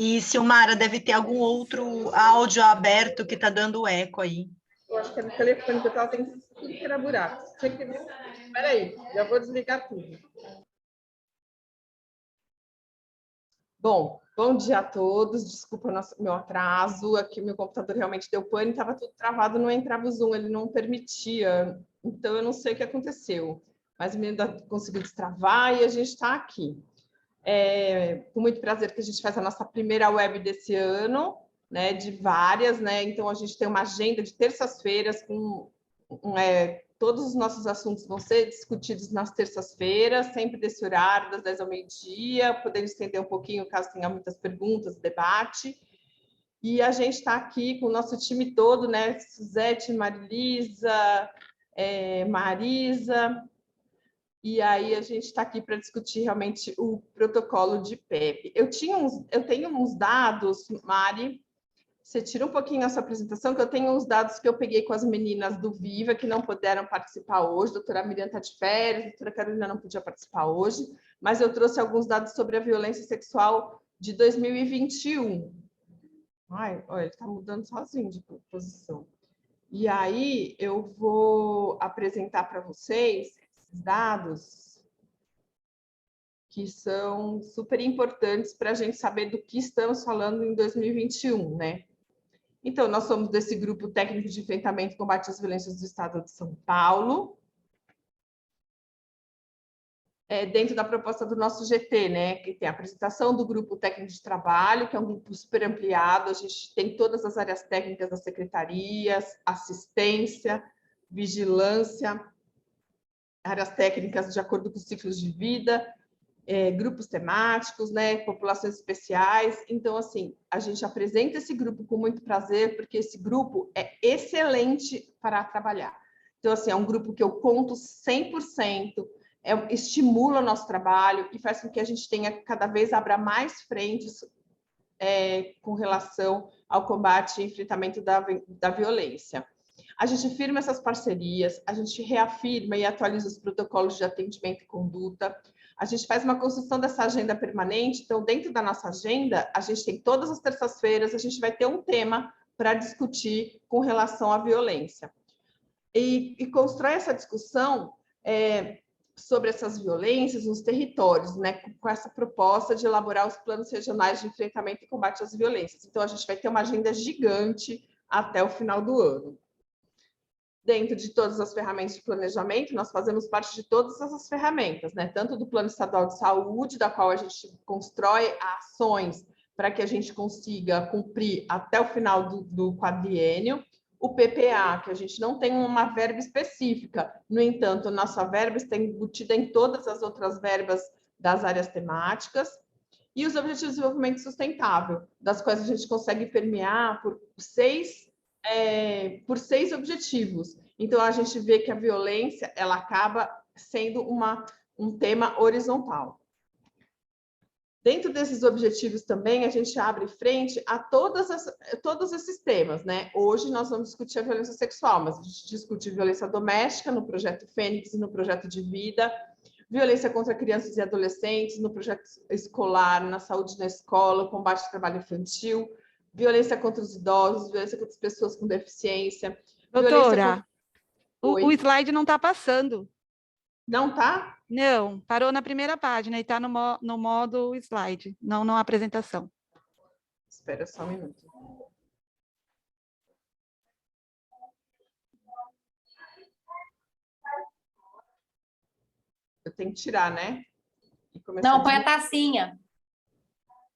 E, Silmara, deve ter algum outro áudio aberto que está dando eco aí. Eu acho que é no telefone que eu estava tentando tudo que era buraco. Tinha que... Espera aí, já vou desligar tudo. Bom, bom dia a todos. Desculpa meu atraso. Aqui meu computador realmente deu pane, estava tudo travado, não entrava o Zoom, ele não permitia. Então, eu não sei o que aconteceu. Mas o menino conseguiu destravar e a gente está aqui. Com muito prazer que a gente faz a nossa primeira web desse ano, né, de várias, né? Então, a gente tem uma agenda de terças-feiras com todos os nossos assuntos vão ser discutidos nas terças-feiras, sempre desse horário, das 10 ao meio-dia, podendo estender um pouquinho, caso tenha muitas perguntas, debate. E a gente está aqui com o nosso time todo, né? Suzete, Marilisa, Marisa, e aí a gente está aqui para discutir realmente o protocolo de PEP. Eu tenho uns dados, Mari, você tira um pouquinho a sua apresentação, que eu tenho uns dados que eu peguei com as meninas do Viva, que não puderam participar hoje. A doutora Miriam está de férias, a doutora Carolina não podia participar hoje, mas eu trouxe alguns dados sobre a violência sexual de 2021. Ai, olha, ele está mudando sozinho de posição. E aí eu vou apresentar para vocês esses dados que são super importantes para a gente saber do que estamos falando em 2021, né? Então, nós somos desse grupo técnico de enfrentamento e combate às violências do Estado de São Paulo, dentro da proposta do nosso GT, né, que tem a apresentação do grupo técnico de trabalho, que é um grupo super ampliado, a gente tem todas as áreas técnicas das secretarias, assistência, vigilância, áreas técnicas de acordo com os ciclos de vida, grupos temáticos, né, populações especiais. Então, assim, a gente apresenta esse grupo com muito prazer, porque esse grupo é excelente para trabalhar. Então, assim, é um grupo que eu conto 100%, estimula o nosso trabalho e faz com que a gente tenha, cada vez, abra mais frentes com relação ao combate e enfrentamento da violência. A gente firma essas parcerias, a gente reafirma e atualiza os protocolos de atendimento e conduta, a gente faz uma construção dessa agenda permanente. Então, dentro da nossa agenda, a gente tem todas as terças-feiras, a gente vai ter um tema para discutir com relação à violência. E constrói essa discussão sobre essas violências nos territórios, né, com essa proposta de elaborar os planos regionais de enfrentamento e combate às violências. Então, a gente vai ter uma agenda gigante até o final do ano. Dentro de todas as ferramentas de planejamento, nós fazemos parte de todas essas ferramentas, né? Tanto do Plano Estadual de Saúde, da qual a gente constrói ações para que a gente consiga cumprir até o final do quadriênio, o PPA, que a gente não tem uma verba específica, no entanto, nossa verba está embutida em todas as outras verbas das áreas temáticas, e os Objetivos de Desenvolvimento Sustentável, das quais a gente consegue permear por seis objetivos. Então, a gente vê que a violência ela acaba sendo um tema horizontal. Dentro desses objetivos também, a gente abre frente a todos esses temas, né? Hoje nós vamos discutir a violência sexual, mas a gente discute violência doméstica no projeto Fênix e no projeto de vida, violência contra crianças e adolescentes no projeto escolar, na saúde na escola, combate ao trabalho infantil, violência contra os idosos, violência contra as pessoas com deficiência. Doutora, o slide não está passando. Não está? Não, parou na primeira página e está no modo slide, não na apresentação. Espera só um minuto. Eu tenho que tirar, né? Não, põe a tacinha.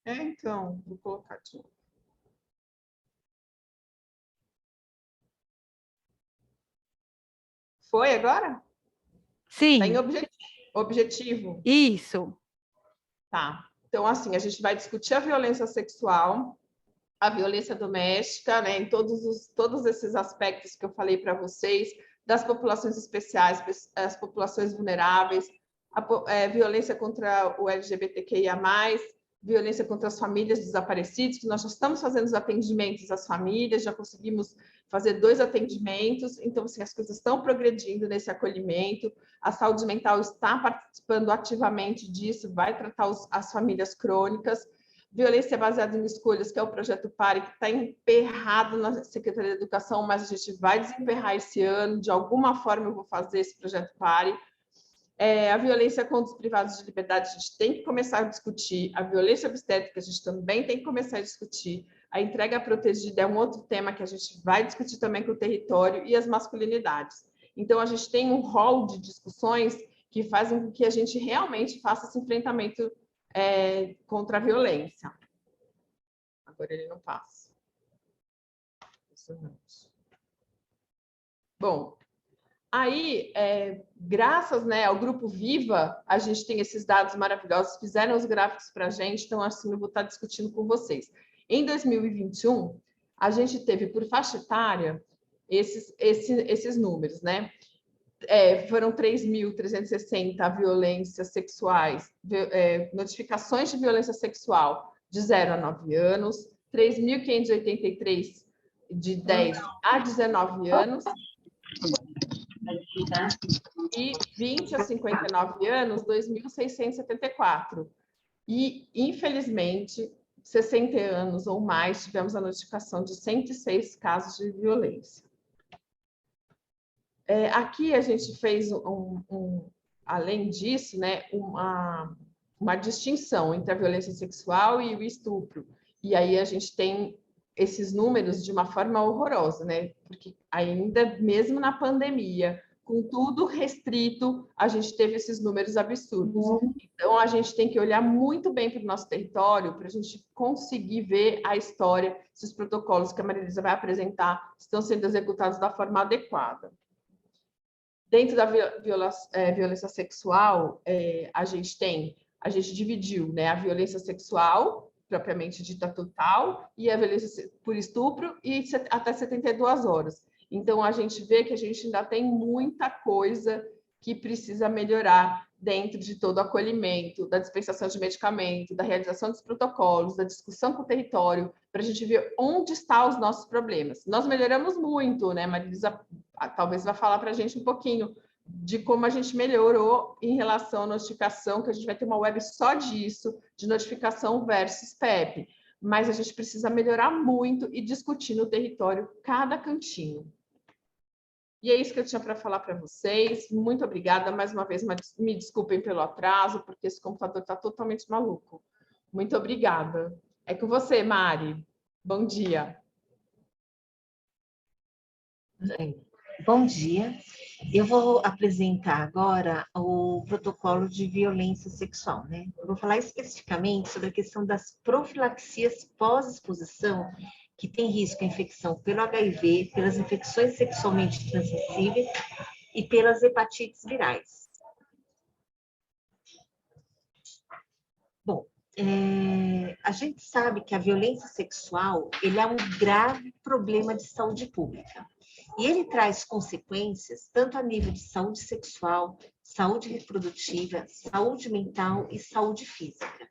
Então, vou colocar de novo. Foi agora? Sim. Tem objetivo? Isso. Tá. Então, assim, a gente vai discutir a violência sexual, a violência doméstica, né, em todos esses aspectos que eu falei para vocês, das populações especiais, as populações vulneráveis, a violência contra o LGBTQIA+, violência contra as famílias desaparecidas, que nós já estamos fazendo os atendimentos às famílias, já conseguimos fazer 2 atendimentos, então, assim, as coisas estão progredindo nesse acolhimento, a saúde mental está participando ativamente disso, vai tratar as famílias crônicas, Violência baseada em escolhas, que é o projeto PARE, que está emperrado na Secretaria de Educação, mas a gente vai desemperrar esse ano. De alguma forma, eu vou fazer esse projeto PARE. A violência contra os privados de liberdade, a gente tem que começar a discutir. A violência obstétrica, a gente também tem que começar a discutir. A entrega protegida é um outro tema que a gente vai discutir também com o território, e as masculinidades. Então, a gente tem um rol de discussões que fazem com que a gente realmente faça esse enfrentamento contra a violência. Agora ele não passa. Bom, aí, graças, né, ao Grupo Viva, a gente tem esses dados maravilhosos, fizeram os gráficos para a gente, então assim eu vou estar discutindo com vocês. Em 2021, a gente teve por faixa etária esses números, né? Foram 3.360 violências sexuais, notificações de violência sexual de 0 a 9 anos, 3.583 de 10 a 19 anos, e 20 a 59 anos, 2.674. E, infelizmente, 60 anos ou mais, tivemos a notificação de 106 casos de violência. Aqui a gente fez, além disso, né, uma distinção entre a violência sexual e o estupro. E aí a gente tem esses números de uma forma horrorosa, né? Porque ainda mesmo na pandemia, com tudo restrito, a gente teve esses números absurdos. Então, a gente tem que olhar muito bem para o nosso território para a gente conseguir ver a história, se os protocolos que a Maria Elisa vai apresentar estão sendo executados da forma adequada. Dentro da violência sexual, a gente dividiu, né, a violência sexual, propriamente dita total, e a violência por estupro, e até 72 horas. Então, a gente vê que a gente ainda tem muita coisa que precisa melhorar dentro de todo o acolhimento, da dispensação de medicamento, da realização dos protocolos, da discussão com o território, para a gente ver onde estão os nossos problemas. Nós melhoramos muito, né? Marisa talvez vai falar para a gente um pouquinho de como a gente melhorou em relação à notificação, que a gente vai ter uma web só disso, de notificação versus PEP. Mas a gente precisa melhorar muito e discutir no território cada cantinho. E é isso que eu tinha para falar para vocês. Muito obrigada mais uma vez, mas me desculpem pelo atraso, porque esse computador está totalmente maluco. Muito obrigada. É com você, Mari. Bom dia. Bom dia. Eu vou apresentar agora o protocolo de violência sexual, né? Eu vou falar especificamente sobre a questão das profilaxias pós-exposição, que tem risco à infecção pelo HIV, pelas infecções sexualmente transmissíveis e pelas hepatites virais. Bom, a gente sabe que a violência sexual ele é um grave problema de saúde pública. E ele traz consequências tanto a nível de saúde sexual, saúde reprodutiva, saúde mental e saúde física.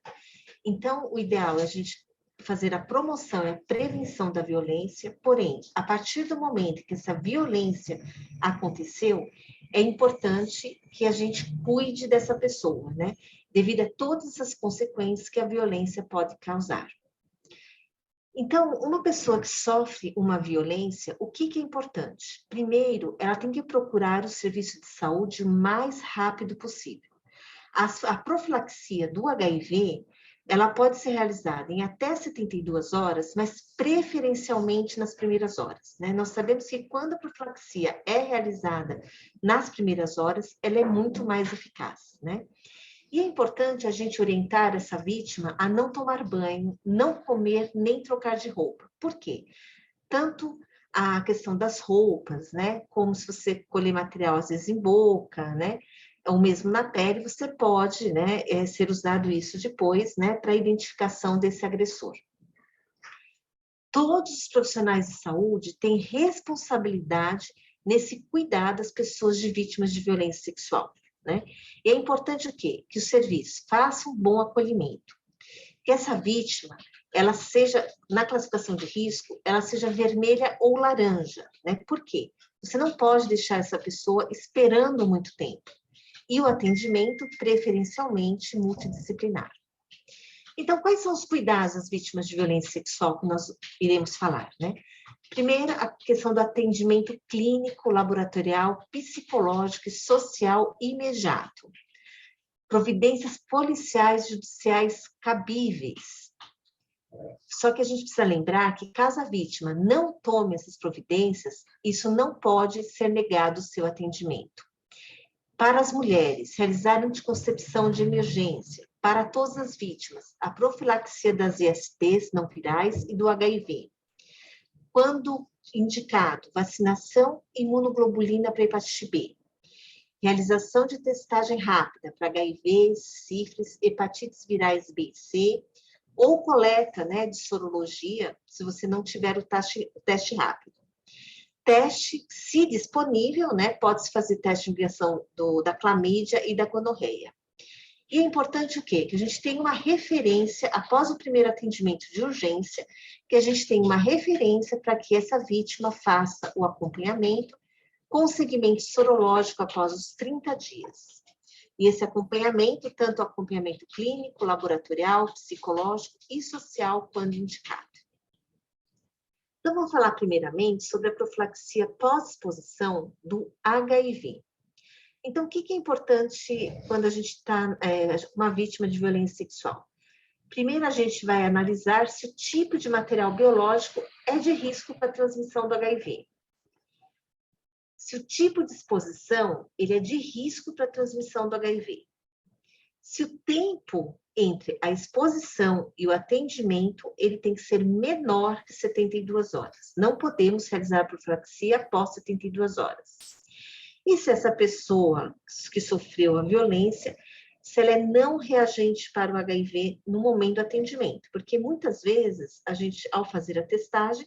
Então, o ideal é a gente fazer a promoção e a prevenção da violência, porém, a partir do momento que essa violência aconteceu, é importante que a gente cuide dessa pessoa, né? Devido a todas as consequências que a violência pode causar. Então, uma pessoa que sofre uma violência, o que é importante? Primeiro, ela tem que procurar o serviço de saúde o mais rápido possível. A profilaxia do HIV, ela pode ser realizada em até 72 horas, mas preferencialmente nas primeiras horas, né? Nós sabemos que quando a profilaxia é realizada nas primeiras horas, ela é muito mais eficaz, né? E é importante a gente orientar essa vítima a não tomar banho, não comer, nem trocar de roupa. Por quê? Tanto a questão das roupas, né? Como se você colher material, às vezes, em boca, né? Ou mesmo na pele, você pode, né, ser usado isso depois, né? Para identificação desse agressor. Todos os profissionais de saúde têm responsabilidade nesse cuidar das pessoas vítimas de violência sexual. Né? E é importante o quê? Que o serviço faça um bom acolhimento. Que essa vítima, ela seja, na classificação de risco, ela seja vermelha ou laranja. Né? Por quê? Você não pode deixar essa pessoa esperando muito tempo. E o atendimento, preferencialmente, multidisciplinar. Então, quais são os cuidados das vítimas de violência sexual que nós iremos falar, né? Primeiro, a questão do atendimento clínico, laboratorial, psicológico e social imediato. Providências policiais judiciais cabíveis. Só que a gente precisa lembrar que, caso a vítima não tome essas providências, isso não pode ser negado o seu atendimento. Para as mulheres, realizar anticoncepção de emergência. Para todas as vítimas, a profilaxia das ISTs não virais e do HIV. Quando indicado, vacinação imunoglobulina para hepatite B. Realização de testagem rápida para HIV, sífilis, hepatites virais B e C, ou coleta, né, de sorologia, se você não tiver o teste rápido. Teste, se disponível, né, pode-se fazer teste de inversão da clamídia e da gonorreia. E é importante o quê? Que a gente tenha uma referência, após o primeiro atendimento de urgência, que a gente tenha uma referência para que essa vítima faça o acompanhamento com seguimento sorológico após os 30 dias. E esse acompanhamento, tanto acompanhamento clínico, laboratorial, psicológico e social, quando indicado. Então, vamos falar primeiramente sobre a profilaxia pós-exposição do HIV. Então, o que é importante quando a gente está uma vítima de violência sexual? Primeiro, a gente vai analisar se o tipo de material biológico é de risco para a transmissão do HIV. Se o tipo de exposição ele é de risco para a transmissão do HIV. Se o tempo entre a exposição e o atendimento ele tem que ser menor que 72 horas. Não podemos realizar a profilaxia após 72 horas. E se essa pessoa que sofreu a violência, se ela é não reagente para o HIV no momento do atendimento, porque muitas vezes a gente, ao fazer a testagem,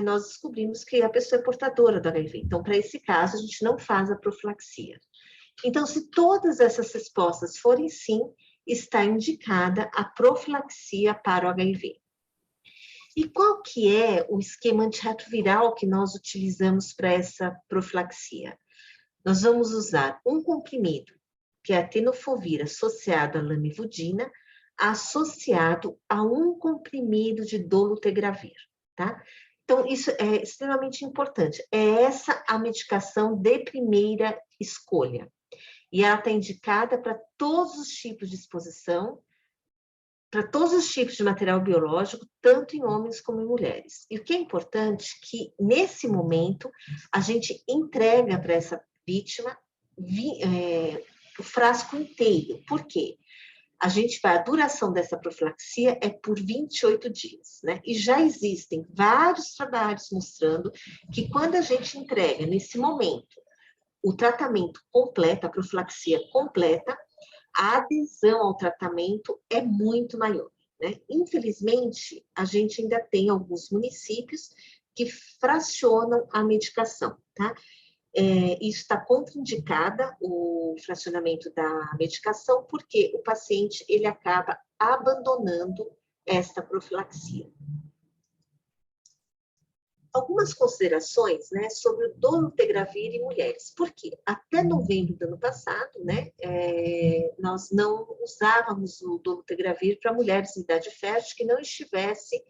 nós descobrimos que a pessoa é portadora do HIV. Então, para esse caso, a gente não faz a profilaxia. Então, se todas essas respostas forem sim, está indicada a profilaxia para o HIV. E qual que é o esquema antirretroviral que nós utilizamos para essa profilaxia? Nós vamos usar um comprimido, que é a tenofovir associado à lamivudina, associado a um comprimido de dolutegravir, tá? Então, isso é extremamente importante. É essa a medicação de primeira escolha. E ela está indicada para todos os tipos de exposição, para todos os tipos de material biológico, tanto em homens como em mulheres. E o que é importante é que, nesse momento, a gente entrega para essa vítima o frasco inteiro. Por quê? A duração dessa profilaxia é por 28 dias, né? E já existem vários trabalhos mostrando que quando a gente entrega, nesse momento, o tratamento completo, a profilaxia completa, a adesão ao tratamento é muito maior, né? Infelizmente, a gente ainda tem alguns municípios que fracionam a medicação, tá? Isso está contraindicada, o fracionamento da medicação, porque o paciente ele acaba abandonando esta profilaxia. Algumas considerações, né, sobre o dolutegravir em mulheres. Por quê? Até novembro do ano passado, né, nós não usávamos o dolutegravir para mulheres em idade fértil que não estivesse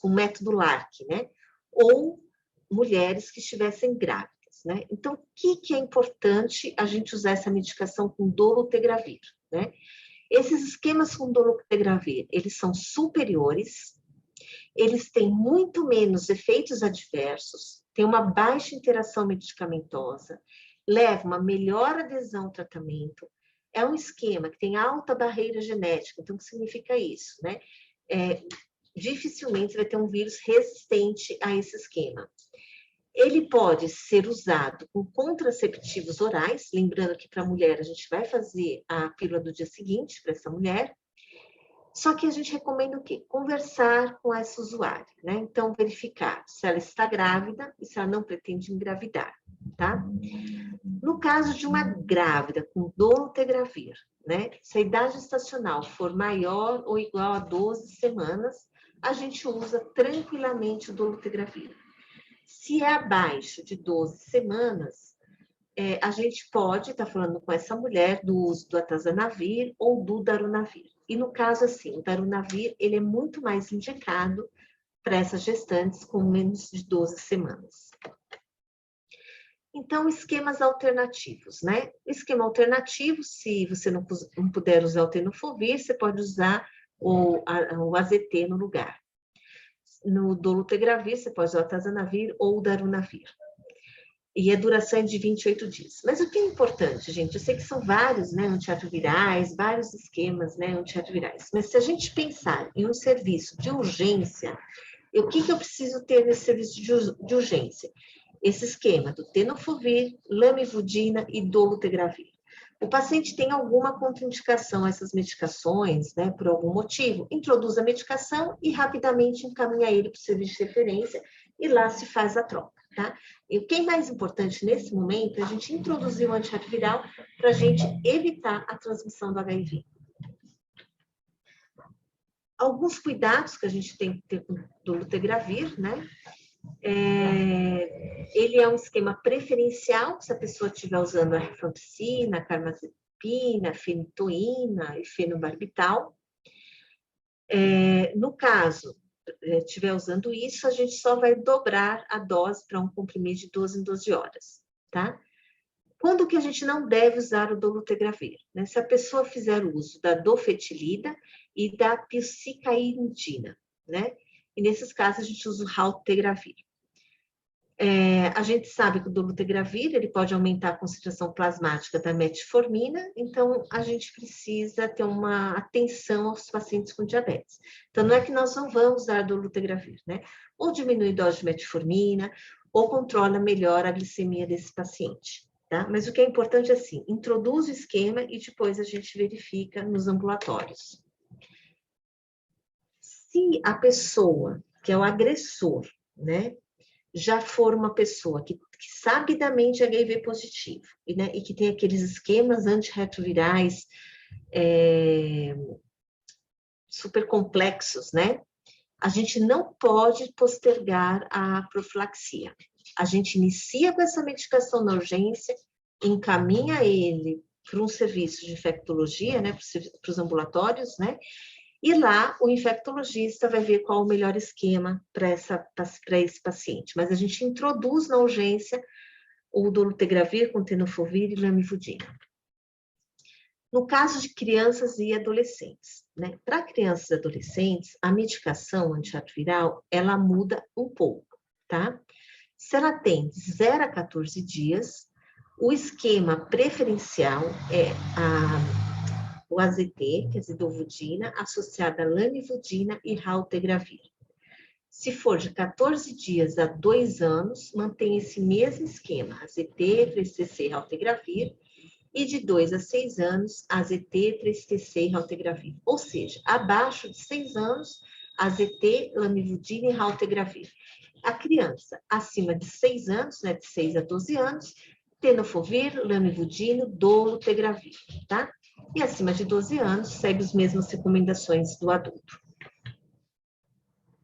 com método LARC, né, ou mulheres que estivessem grávidas, né? Então, o que é importante a gente usar essa medicação com dolutegravir, né? Esses esquemas com dolutegravir, eles são superiores, eles têm muito menos efeitos adversos, têm uma baixa interação medicamentosa, levam uma melhor adesão ao tratamento, é um esquema que tem alta barreira genética, então o que significa isso, né? Dificilmente você vai ter um vírus resistente a esse esquema. Ele pode ser usado com contraceptivos orais, lembrando que para a mulher a gente vai fazer a pílula do dia seguinte para essa mulher, só que a gente recomenda o quê? Conversar com essa usuária, né? Então, verificar se ela está grávida e se ela não pretende engravidar, tá? No caso de uma grávida com dolutegravir, né? Se a idade gestacional for maior ou igual a 12 semanas, a gente usa tranquilamente o dolutegravir. Se é abaixo de 12 semanas, a gente pode estar falando com essa mulher do uso do atazanavir ou do darunavir. E no caso, assim, o darunavir, ele é muito mais indicado para essas gestantes com menos de 12 semanas. Então, esquemas alternativos, né? O esquema alternativo, se você não puder usar o tenofovir, você pode usar o AZT no lugar. No dolutegravir, você pode usar o atazanavir ou o darunavir. E a duração é de 28 dias. Mas o que é importante, gente? Eu sei que são vários, né, antirretrovirais, vários esquemas, né, antirretrovirais. Mas se a gente pensar em um serviço de urgência, o que eu preciso ter nesse serviço de urgência? Esse esquema do tenofovir, lamivudina e dolutegravir. O paciente tem alguma contraindicação a essas medicações, né, por algum motivo, introduz a medicação e rapidamente encaminha ele para o serviço de referência e lá se faz a troca, tá? E o que é mais importante nesse momento é a gente introduzir o antirretroviral para a gente evitar a transmissão do HIV. Alguns cuidados que a gente tem que ter com o dolutegravir, né? Ele é um esquema preferencial, se a pessoa estiver usando a rifampicina, a carbamazepina, a fenitoína e fenobarbital. No caso, estiver usando isso, a gente só vai dobrar a dose para um comprimido de 12 em 12 horas, tá? Quando que a gente não deve usar o dolutegravir? Né? Se a pessoa fizer uso da dofetilida e da psicaindina, né? E nesses casos, a gente usa o raltegravir. A gente sabe que o dolutegravir, ele pode aumentar a concentração plasmática da metformina, então a gente precisa ter uma atenção aos pacientes com diabetes. Então, não é que nós não vamos usar dolutegravir, né? Ou diminui a dose de metformina, ou controla melhor a glicemia desse paciente, tá? Mas o que é importante é assim, introduz o esquema e depois a gente verifica nos ambulatórios. Se a pessoa, que é o agressor, né, já for uma pessoa que sabidamente é HIV positivo, né, e que tem aqueles esquemas antirretrovirais super complexos, né, a gente não pode postergar a profilaxia. A gente inicia com essa medicação na urgência, encaminha ele para um serviço de infectologia, né, para os ambulatórios, né, e lá o infectologista vai ver qual o melhor esquema para esse paciente. Mas a gente introduz na urgência o dolutegravir com tenofovir e lamivudina. No caso de crianças e adolescentes, né? Para crianças e adolescentes, a medicação antirretroviral, ela muda um pouco, tá? Se ela tem de 0 a 14 dias, o esquema preferencial é o AZT, que é a zidovudina, associada a lamivudina e raltegravir. Se for de 14 dias a 2 anos, mantém esse mesmo esquema, AZT, 3TC e raltegravir, e de 2 a 6 anos, AZT, 3TC e raltegravir. Ou seja, abaixo de 6 anos, AZT, lamivudina e raltegravir. A criança acima de 6 anos, né, de 6 a 12 anos, tenofovir, lamivudina, dolutegravir, tá? E acima de 12 anos, segue as mesmas recomendações do adulto.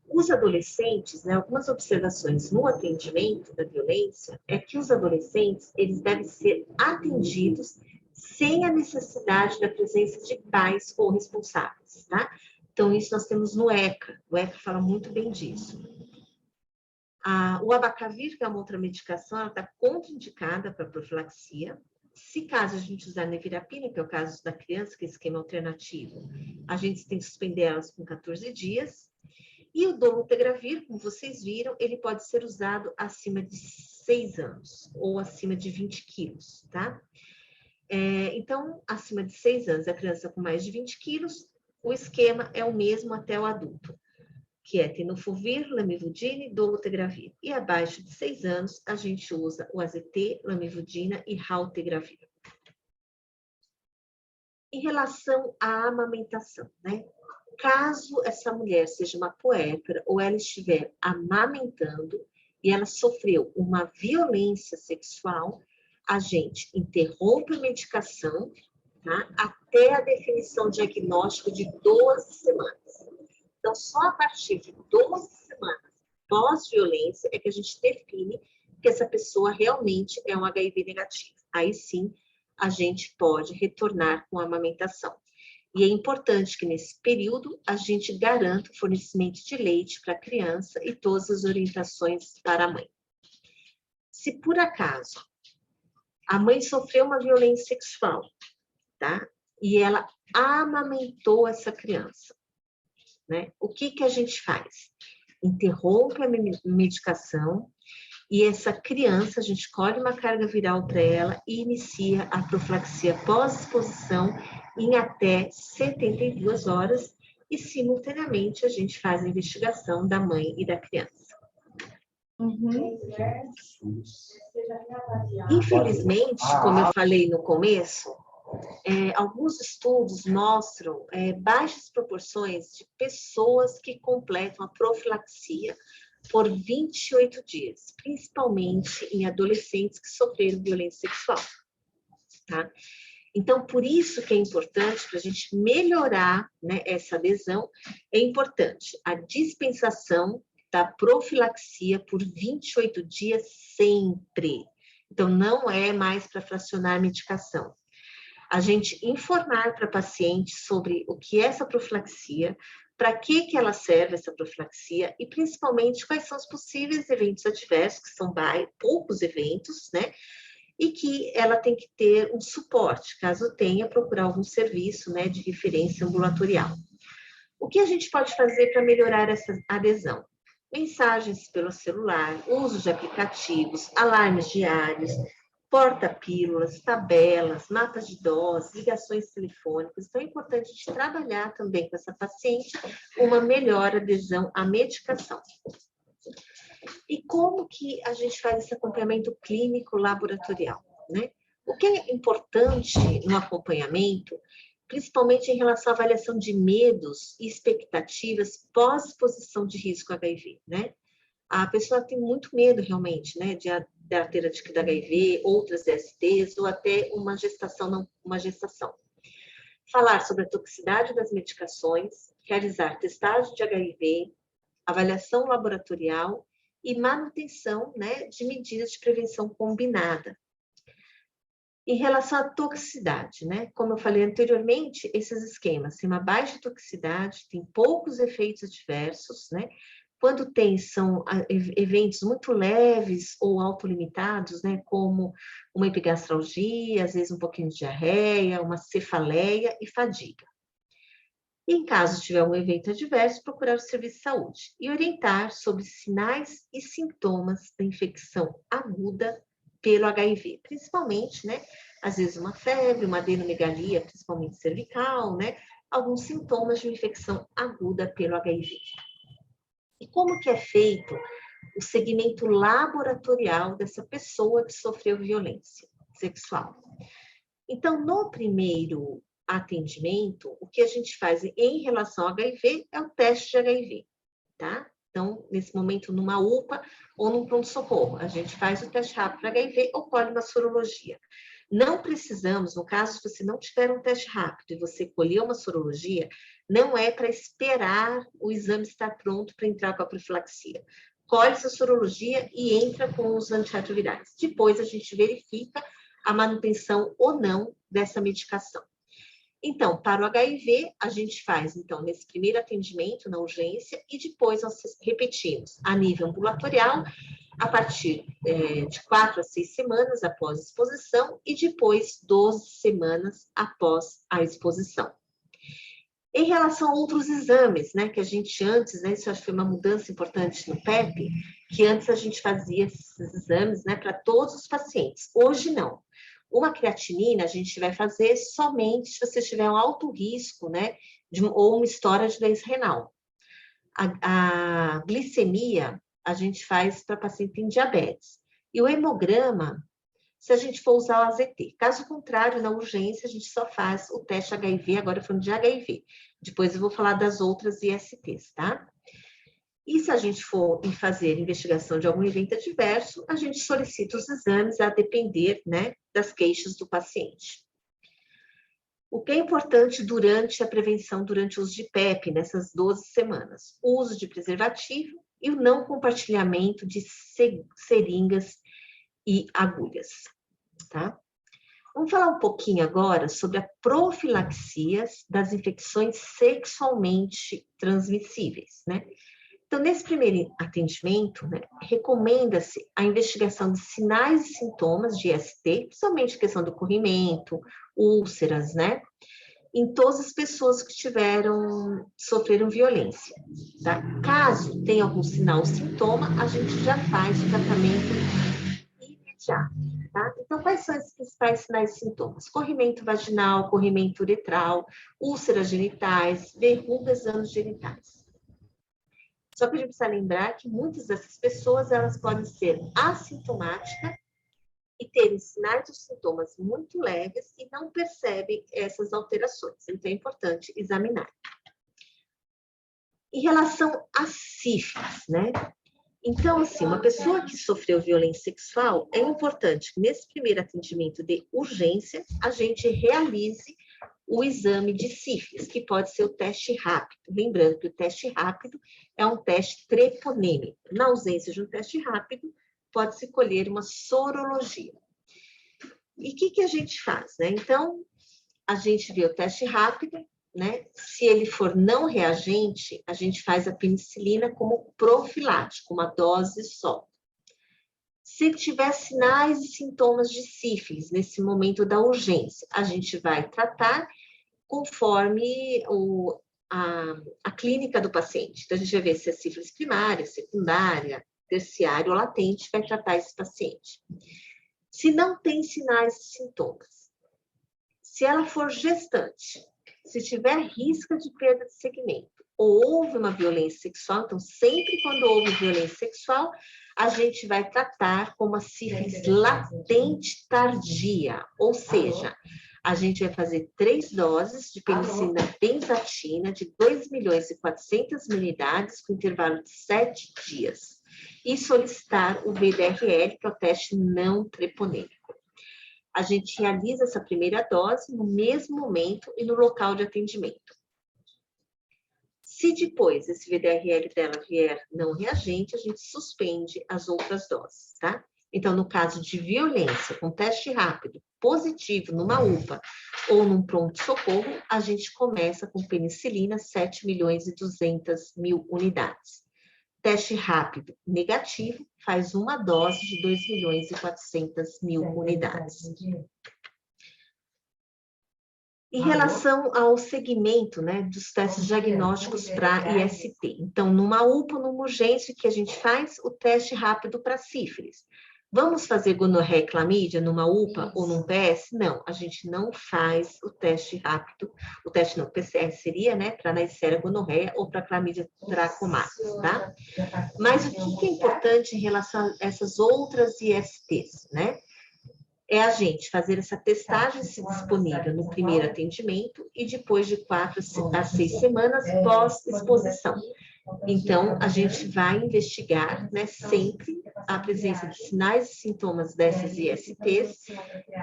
Os adolescentes, né, algumas observações no atendimento da violência, é que os adolescentes, eles devem ser atendidos sem a necessidade da presença de pais ou responsáveis, tá? Então, isso nós temos no ECA. O ECA fala muito bem disso. O abacavir, que é uma outra medicação, ela está contraindicada para profilaxia. Se caso a gente usar nevirapina, que é o caso da criança, que é esquema alternativo, a gente tem que suspender elas com 14 dias. E o dolutegravir, como vocês viram, ele pode ser usado acima de 6 anos ou acima de 20 quilos, tá? Então, acima de 6 anos, a criança com mais de 20 quilos, o esquema é o mesmo até o adulto, que é tenofovir, lamivudina e dolutegravir. E abaixo de 6 anos, a gente usa o AZT, lamivudina e raltegravir. Em relação à amamentação, né? Caso essa mulher seja uma puérpera ou ela estiver amamentando e ela sofreu uma violência sexual, a gente interrompe a medicação, tá? Até a definição diagnóstica de 12 semanas. Então, só a partir de 12 semanas pós-violência é que a gente define que essa pessoa realmente é um HIV negativo. aí sim a gente pode retornar com a amamentação. E é importante que nesse período a gente garanta o fornecimento de leite para a criança e todas as orientações para a mãe. Se por acaso a mãe sofreu uma violência sexual, tá? E ela amamentou essa criança, né? O que a gente faz? Interrompe a medicação e essa criança, a gente colhe uma carga viral para ela e inicia a profilaxia pós-exposição em até 72 horas e, simultaneamente, a gente faz a investigação da mãe e da criança. Infelizmente, como eu falei no começo, alguns estudos mostram baixas proporções de pessoas que completam a profilaxia por 28 dias, principalmente em adolescentes que sofreram violência sexual, tá? Então, por isso que é importante, para a gente melhorar, né, essa adesão, é importante a dispensação da profilaxia por 28 dias sempre. Então, não é mais para fracionar medicação. A gente informar para a paciente sobre o que é essa profilaxia, para que ela serve, essa profilaxia, e principalmente quais são os possíveis eventos adversos, que são poucos eventos, né? E que ela tem que ter um suporte, caso tenha, procurar algum serviço, né, de referência ambulatorial. O que a gente pode fazer para melhorar essa adesão? Mensagens pelo celular, uso de aplicativos, alarmes diários, porta-pílulas, tabelas, mapas de doses, ligações telefônicas. Então, é importante a gente trabalhar também com essa paciente uma melhor adesão à medicação. E como que a gente faz esse acompanhamento clínico laboratorial, né? O que é importante no acompanhamento, principalmente em relação à avaliação de medos e expectativas pós-exposição de risco HIV, né? A pessoa tem muito medo realmente, né, de ter adquirido HIV, outras DSTs ou até uma gestação, não uma gestação. Falar sobre a toxicidade das medicações, realizar testagem de HIV, avaliação laboratorial e manutenção, né, de medidas de prevenção combinada. Em relação à toxicidade, né, como eu falei anteriormente, esses esquemas têm uma baixa toxicidade, têm poucos efeitos adversos, né, quando são eventos muito leves ou autolimitados, né, como uma epigastralgia, às vezes um pouquinho de diarreia, uma cefaleia e fadiga. E, em caso tiver um evento adverso, procurar o serviço de saúde e orientar sobre sinais e sintomas da infecção aguda pelo HIV, principalmente, né, às vezes uma febre, uma adenomegalia, principalmente cervical, né, alguns sintomas de uma infecção aguda pelo HIV. E como que é feito o segmento laboratorial dessa pessoa que sofreu violência sexual? Então, no primeiro atendimento, o que a gente faz em relação ao HIV é o teste de HIV, tá? Então, nesse momento, numa UPA ou num pronto-socorro, a gente faz o teste rápido para HIV ou colhe uma sorologia. Não precisamos, no caso, se você não tiver um teste rápido e você colher uma sorologia, não é para esperar o exame estar pronto para entrar com a profilaxia. Colhe essa sorologia e entra com os antirretrovirais. Depois a gente verifica a manutenção ou não dessa medicação. Então, para o HIV, a gente faz, então, nesse primeiro atendimento, na urgência, e depois nós repetimos a nível ambulatorial, a partir de 4 a 6 semanas após a exposição e depois 12 semanas após a exposição. Em relação a outros exames, né, que a gente antes, né, isso acho que foi uma mudança importante no PEP, que antes a gente fazia esses exames, né, para todos os pacientes. Hoje não. Uma creatinina a gente vai fazer somente se você tiver um alto risco, né, ou uma história de doença renal. A glicemia a gente faz para paciente em diabetes. E o hemograma, se a gente for usar o AZT. Caso contrário, na urgência, a gente só faz o teste HIV, agora falando de HIV. Depois eu vou falar das outras ISTs, tá? E se a gente for fazer investigação de algum evento adverso, a gente solicita os exames a depender, né, das queixas do paciente. O que é importante durante a prevenção, durante o uso de PEP, nessas 12 semanas? O uso de preservativo e o não compartilhamento de seringas e agulhas, tá? Vamos falar um pouquinho agora sobre a profilaxia das infecções sexualmente transmissíveis, né? Então, nesse primeiro atendimento, né, recomenda-se a investigação de sinais e sintomas de IST, principalmente questão do corrimento, úlceras, né? Em todas as pessoas que sofreram violência, tá? Caso tenha algum sinal ou sintoma, a gente já faz o tratamento imediato, tá? Então, quais são os principais sinais e sintomas? Corrimento vaginal, corrimento uretral, úlceras genitais, verrugas anogenitais. Só que a gente precisa lembrar que muitas dessas pessoas, elas podem ser assintomáticas e terem sinais e sintomas muito leves e não percebem essas alterações. Então, é importante examinar. Em relação à sífilis, né? Então, assim, uma pessoa que sofreu violência sexual, é importante que nesse primeiro atendimento de urgência, a gente realize o exame de sífilis, que pode ser o teste rápido. Lembrando que o teste rápido é um teste treponêmico. Na ausência de um teste rápido, pode-se colher uma sorologia. E o que a gente faz, né? Então, a gente vê o teste rápido, né? Se ele for não reagente, a gente faz a penicilina como profilático, uma dose só. Se tiver sinais e sintomas de sífilis nesse momento da urgência, a gente vai tratar conforme a clínica do paciente. Então, a gente vai ver se é sífilis primária, secundária, terciária ou latente, vai tratar esse paciente. Se não tem sinais e sintomas, se ela for gestante, se tiver risco de perda de segmento, ou houve uma violência sexual, então sempre quando houve violência sexual, a gente vai tratar como a sífilis latente tardia, ou seja, a gente vai fazer 3 doses de penicilina benzatina de 2.400.000 unidades com intervalo de 7 dias e solicitar o VDRL, que é o teste não treponêmico. A gente realiza essa primeira dose no mesmo momento e no local de atendimento. Se depois esse VDRL dela vier não reagente, a gente suspende as outras doses, tá? Então, no caso de violência, com teste rápido, positivo numa UPA ou num pronto-socorro, a gente começa com penicilina 7.200.000 unidades. Teste rápido negativo, faz uma dose de 2.400.000 unidades. Em relação ao segmento, né, dos testes diagnósticos para IST. Então, numa UPA, numa urgência, que a gente faz o teste rápido para sífilis. Vamos fazer gonorreia e clamídia numa UPA ou num PS? Não, a gente não faz o teste rápido, o teste não, PCR seria, né, para Neisseria gonorreia ou para clamídia trachomatis, tá? Mas o que é importante em relação a essas outras ISTs, né? É a gente fazer essa testagem se disponível no primeiro atendimento e depois de 4 a 6 semanas pós-exposição. Então, a gente vai investigar, né, sempre a presença de sinais e sintomas dessas ISTs,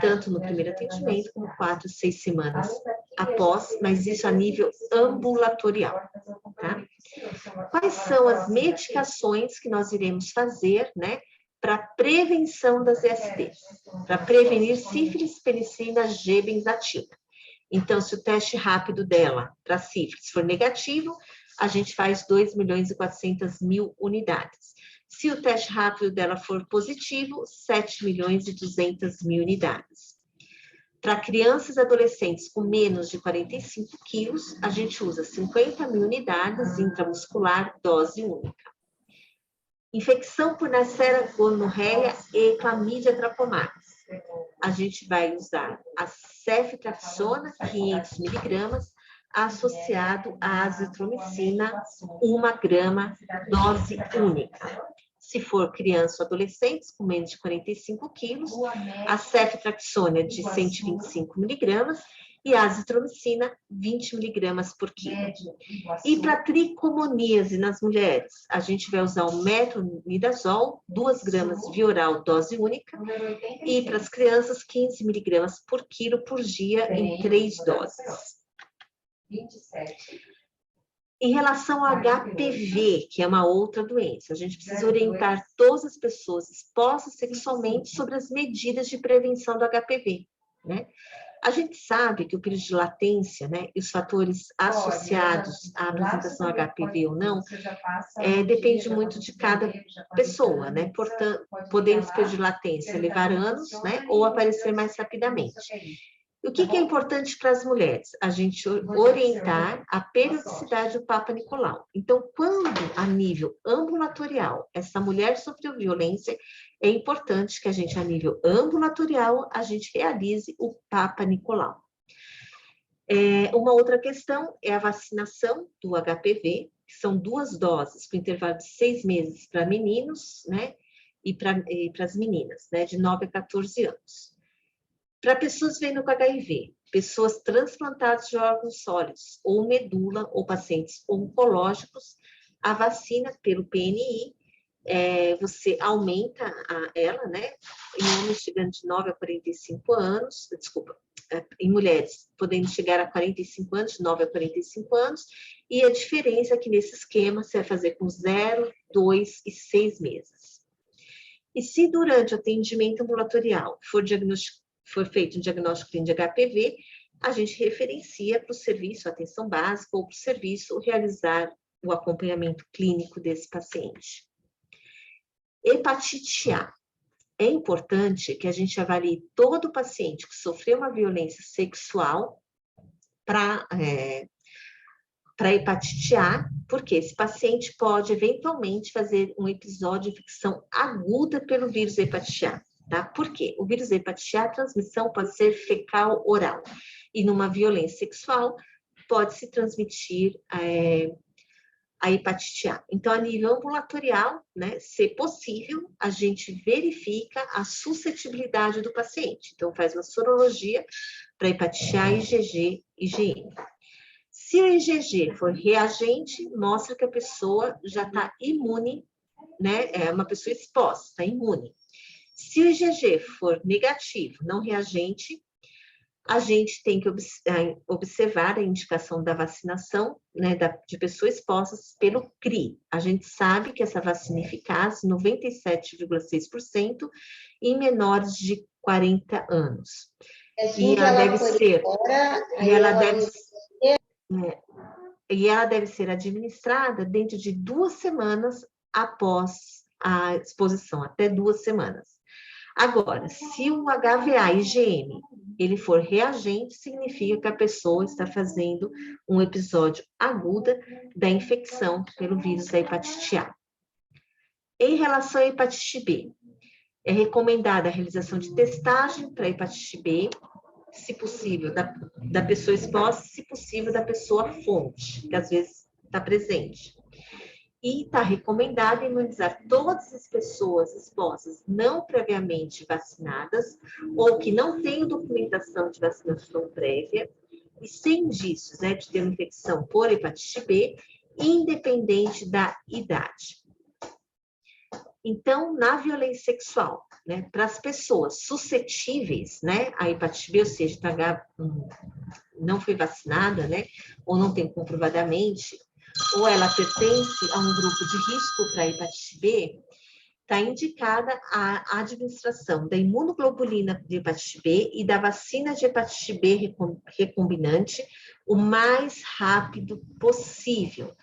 tanto no primeiro atendimento como 4 a 6 semanas após, mas isso a nível ambulatorial, tá? Quais são as medicações que nós iremos fazer, né, para prevenção das ISTs? Para prevenir sífilis, penicilina, G-benzatina. Então, se o teste rápido dela para sífilis for negativo, a gente faz 2.400.000 unidades. Se o teste rápido dela for positivo, 7.200.000 unidades. Para crianças e adolescentes com menos de 45 quilos, a gente usa 50.000 unidades intramuscular, dose única. Infecção por Neisseria gonorreia e clamídia trachomatis. A gente vai usar a ceftriaxona, 500 miligramas, associado à azitromicina, 1 grama, dose única. Se for criança ou adolescentes com menos de 45 quilos, a ceftriaxona de 125 miligramas e a azitromicina, 20 miligramas por quilo. E para tricomoníase nas mulheres, a gente vai usar o metronidazol, 2 gramas via oral, dose única, e para as crianças, 15 miligramas por quilo por dia em 3 doses. 27. Em relação ao HPV, que é uma outra doença, a gente precisa orientar todas as pessoas expostas sexualmente sobre as medidas de prevenção do HPV, né? A gente sabe que o período de latência, né, e os fatores associados à apresentação HPV ou não, depende muito de cada pessoa, né? Portanto, podendo esse período de latência levar anos, né, ou aparecer mais rapidamente. O que é importante para as mulheres? A gente orientar a periodicidade do Papa Nicolau. Então, quando a nível ambulatorial essa mulher sofreu violência, é importante que a gente, a nível ambulatorial, a gente realize o Papa Nicolau. Uma outra questão é a vacinação do HPV, que são 2 doses, com intervalo de 6 meses para meninos, né, e para as meninas, né, de 9 a 14 anos. Para pessoas vivendo com HIV, pessoas transplantadas de órgãos sólidos, ou medula, ou pacientes oncológicos, a vacina pelo PNI, você aumenta ela, né? Em homens chegando de 9 a 45 anos, desculpa, em mulheres podendo chegar a 45 anos, de 9 a 45 anos, e a diferença é que nesse esquema você vai fazer com 0, 2 e 6 meses. E se durante o atendimento ambulatorial for feito um diagnóstico clínico de HPV, a gente referencia para o serviço, atenção básica, ou para o serviço realizar o acompanhamento clínico desse paciente. Hepatite A. É importante que a gente avalie todo paciente que sofreu uma violência sexual para hepatite A, porque esse paciente pode eventualmente fazer um episódio de infecção aguda pelo vírus hepatite A. Tá? Por quê? O vírus hepatite A, a transmissão pode ser fecal-oral. E numa violência sexual, pode se transmitir a hepatite A. Então, a nível ambulatorial, né, se possível, a gente verifica a suscetibilidade do paciente. Então, faz uma sorologia para hepatite A, IgG e IgM. Se o IgG for reagente, mostra que a pessoa já está imune, né? É uma pessoa exposta, imune. Se o IgG for negativo, não reagente, a gente tem que observar a indicação da vacinação, né, de pessoas expostas pelo CRI. A gente sabe que essa vacina é eficaz 97,6% em menores de 40 anos. E ela deve ser administrada dentro de 2 semanas após a exposição, até 2 semanas. Agora, se o HVA IgM ele for reagente, significa que a pessoa está fazendo um episódio agudo da infecção pelo vírus da hepatite A. Em relação à hepatite B, é recomendada a realização de testagem para hepatite B, se possível, da pessoa exposta, se possível, da pessoa fonte, que às vezes está presente. E está recomendado imunizar todas as pessoas expostas não previamente vacinadas ou que não tenham documentação de vacinação prévia e sem indícios, né, de ter uma infecção por hepatite B, independente da idade. Então, na violência sexual, né, para as pessoas suscetíveis, né, à hepatite B, ou seja, não foi vacinada, né, ou não tem comprovadamente, ou ela pertence a um grupo de risco para hepatite B, está indicada a administração da imunoglobulina de hepatite B e da vacina de hepatite B recombinante o mais rápido possível,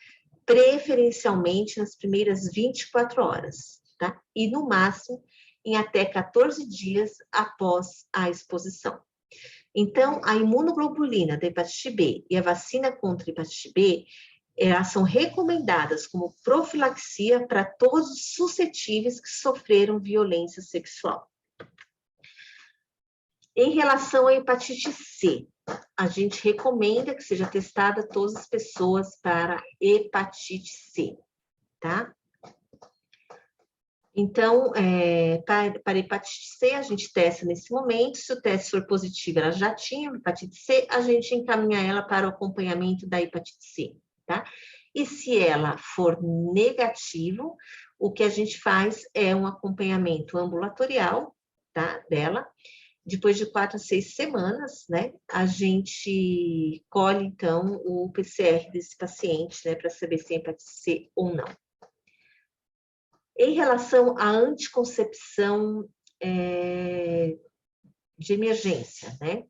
preferencialmente nas primeiras 24 horas, tá? E no máximo em até 14 dias após a exposição. Então, a imunoglobulina da hepatite B e a vacina contra a hepatite B, elas são recomendadas como profilaxia para todos os suscetíveis que sofreram violência sexual. Em relação à hepatite C, a gente recomenda que seja testada todas as pessoas para hepatite C, tá? Então, para hepatite C, a gente testa nesse momento. Se o teste for positivo, ela já tinha hepatite C, a gente encaminha ela para o acompanhamento da hepatite C, tá? E se ela for negativo, o que a gente faz é um acompanhamento ambulatorial, tá, dela. Depois de 4 a 6 semanas, né, a gente colhe, então, o PCR desse paciente, né, para saber se é hepatite C ou não. Em relação à anticoncepção de emergência, né?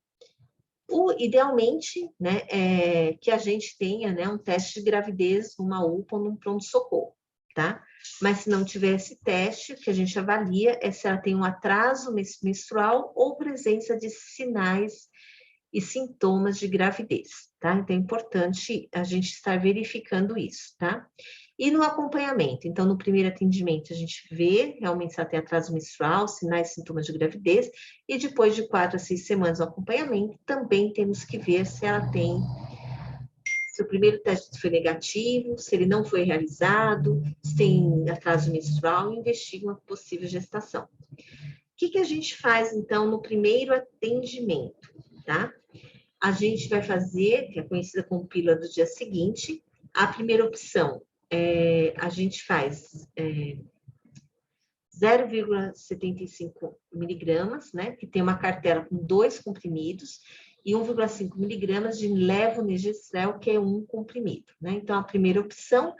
Idealmente, né, que a gente tenha, né, um teste de gravidez numa UPA ou num pronto-socorro, tá? Mas se não tiver esse teste, o que a gente avalia é se ela tem um atraso menstrual ou presença de sinais e sintomas de gravidez, tá? Então é importante a gente estar verificando isso, tá? E no acompanhamento, então no primeiro atendimento a gente vê realmente se ela tem atraso menstrual, sinais e sintomas de gravidez, e depois de 4 a 6 semanas do acompanhamento, também temos que ver se ela tem, se o primeiro teste foi negativo, se ele não foi realizado, se tem atraso menstrual, e investiga uma possível gestação. O que a gente faz, então, no primeiro atendimento, tá? A gente vai fazer, que é conhecida como pílula do dia seguinte, a primeira opção, a gente faz 0,75 miligramas, né, que tem uma cartela com 2 comprimidos, e 1,5 miligramas de levonorgestrel, que é 1 comprimido, né? Então, a primeira opção,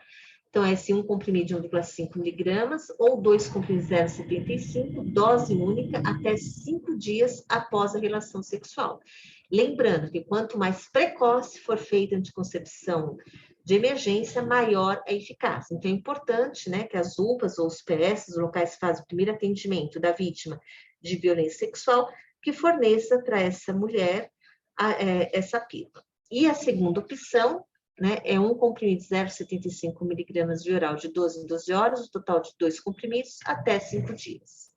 então, é esse 1 comprimido de 1,5 miligramas, ou 2 comprimidos de 0,75, dose única, até 5 dias após a relação sexual. Lembrando que quanto mais precoce for feita a anticoncepção de emergência, maior a eficácia. Então, é importante, né, que as UPAs ou os PS, os locais que fazem o primeiro atendimento da vítima de violência sexual, que forneça para essa mulher essa pílula. E a segunda opção, né, é 1 comprimido de 0,75 miligramas de oral de 12 em 12 horas, o total de 2 comprimidos, até 5 dias.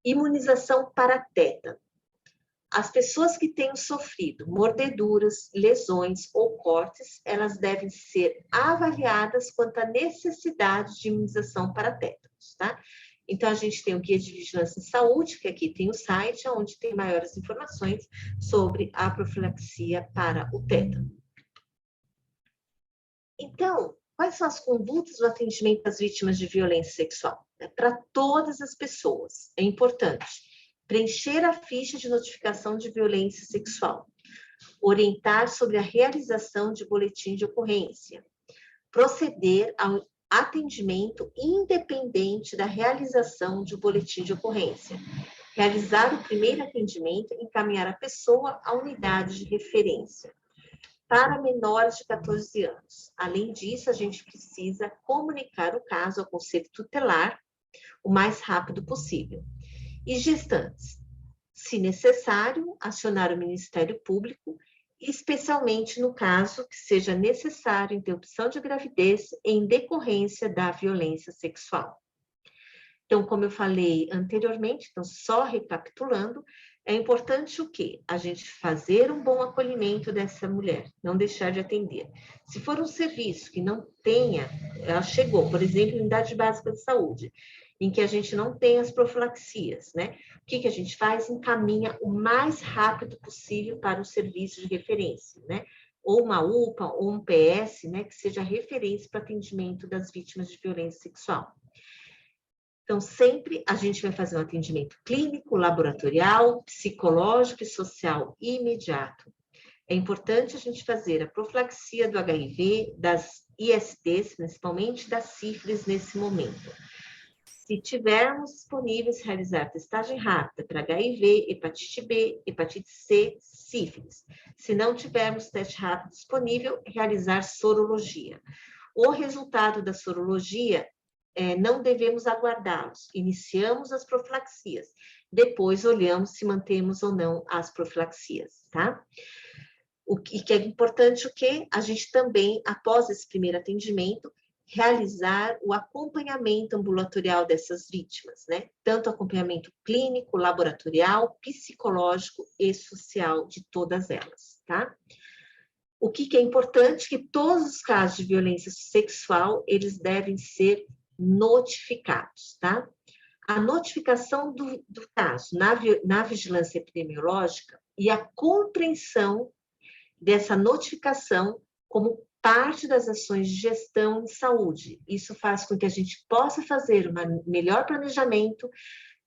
Imunização para tétano. As pessoas que tenham sofrido mordeduras, lesões ou cortes, elas devem ser avaliadas quanto à necessidade de imunização para tétanos, tá? Então, a gente tem o Guia de Vigilância em Saúde, que aqui tem o site, onde tem maiores informações sobre a profilaxia para o tétano. Então, quais são as condutas do atendimento às vítimas de violência sexual? Para todas as pessoas, é importante preencher a ficha de notificação de violência sexual, orientar sobre a realização de boletim de ocorrência, proceder ao atendimento independente da realização de boletim de ocorrência, realizar o primeiro atendimento e encaminhar a pessoa à unidade de referência. Para menores de 14 anos. Além disso, a gente precisa comunicar o caso ao Conselho Tutelar o mais rápido possível. E gestantes, se necessário, acionar o Ministério Público, especialmente no caso que seja necessário interrupção de gravidez em decorrência da violência sexual. Então, como eu falei anteriormente, então só recapitulando, é importante o quê? A gente fazer um bom acolhimento dessa mulher, não deixar de atender. Se for um serviço que não tenha, ela chegou, por exemplo, unidade básica de saúde, em que a gente não tem as profilaxias, né? O que a gente faz? Encaminha o mais rápido possível para o serviço de referência, né? Ou uma UPA, ou um PS, né? Que seja referência para atendimento das vítimas de violência sexual. Então, sempre a gente vai fazer um atendimento clínico, laboratorial, psicológico e social imediato. É importante a gente fazer a profilaxia do HIV, das ISTs, principalmente da sífilis nesse momento. Se tivermos disponíveis, realizar testagem rápida para HIV, hepatite B, hepatite C, sífilis. Se não tivermos teste rápido disponível, realizar sorologia. O resultado da sorologia, não devemos aguardá-los. Iniciamos as profilaxias. Depois olhamos se mantemos ou não as profilaxias, tá? O que é importante, o que a gente também, após esse primeiro atendimento, realizar o acompanhamento ambulatorial dessas vítimas, né? Tanto acompanhamento clínico, laboratorial, psicológico e social de todas elas, tá? O que é importante, que todos os casos de violência sexual, eles devem ser notificados, tá? A notificação do caso na vigilância epidemiológica e a compreensão dessa notificação como parte das ações de gestão em saúde. Isso faz com que a gente possa fazer um melhor planejamento,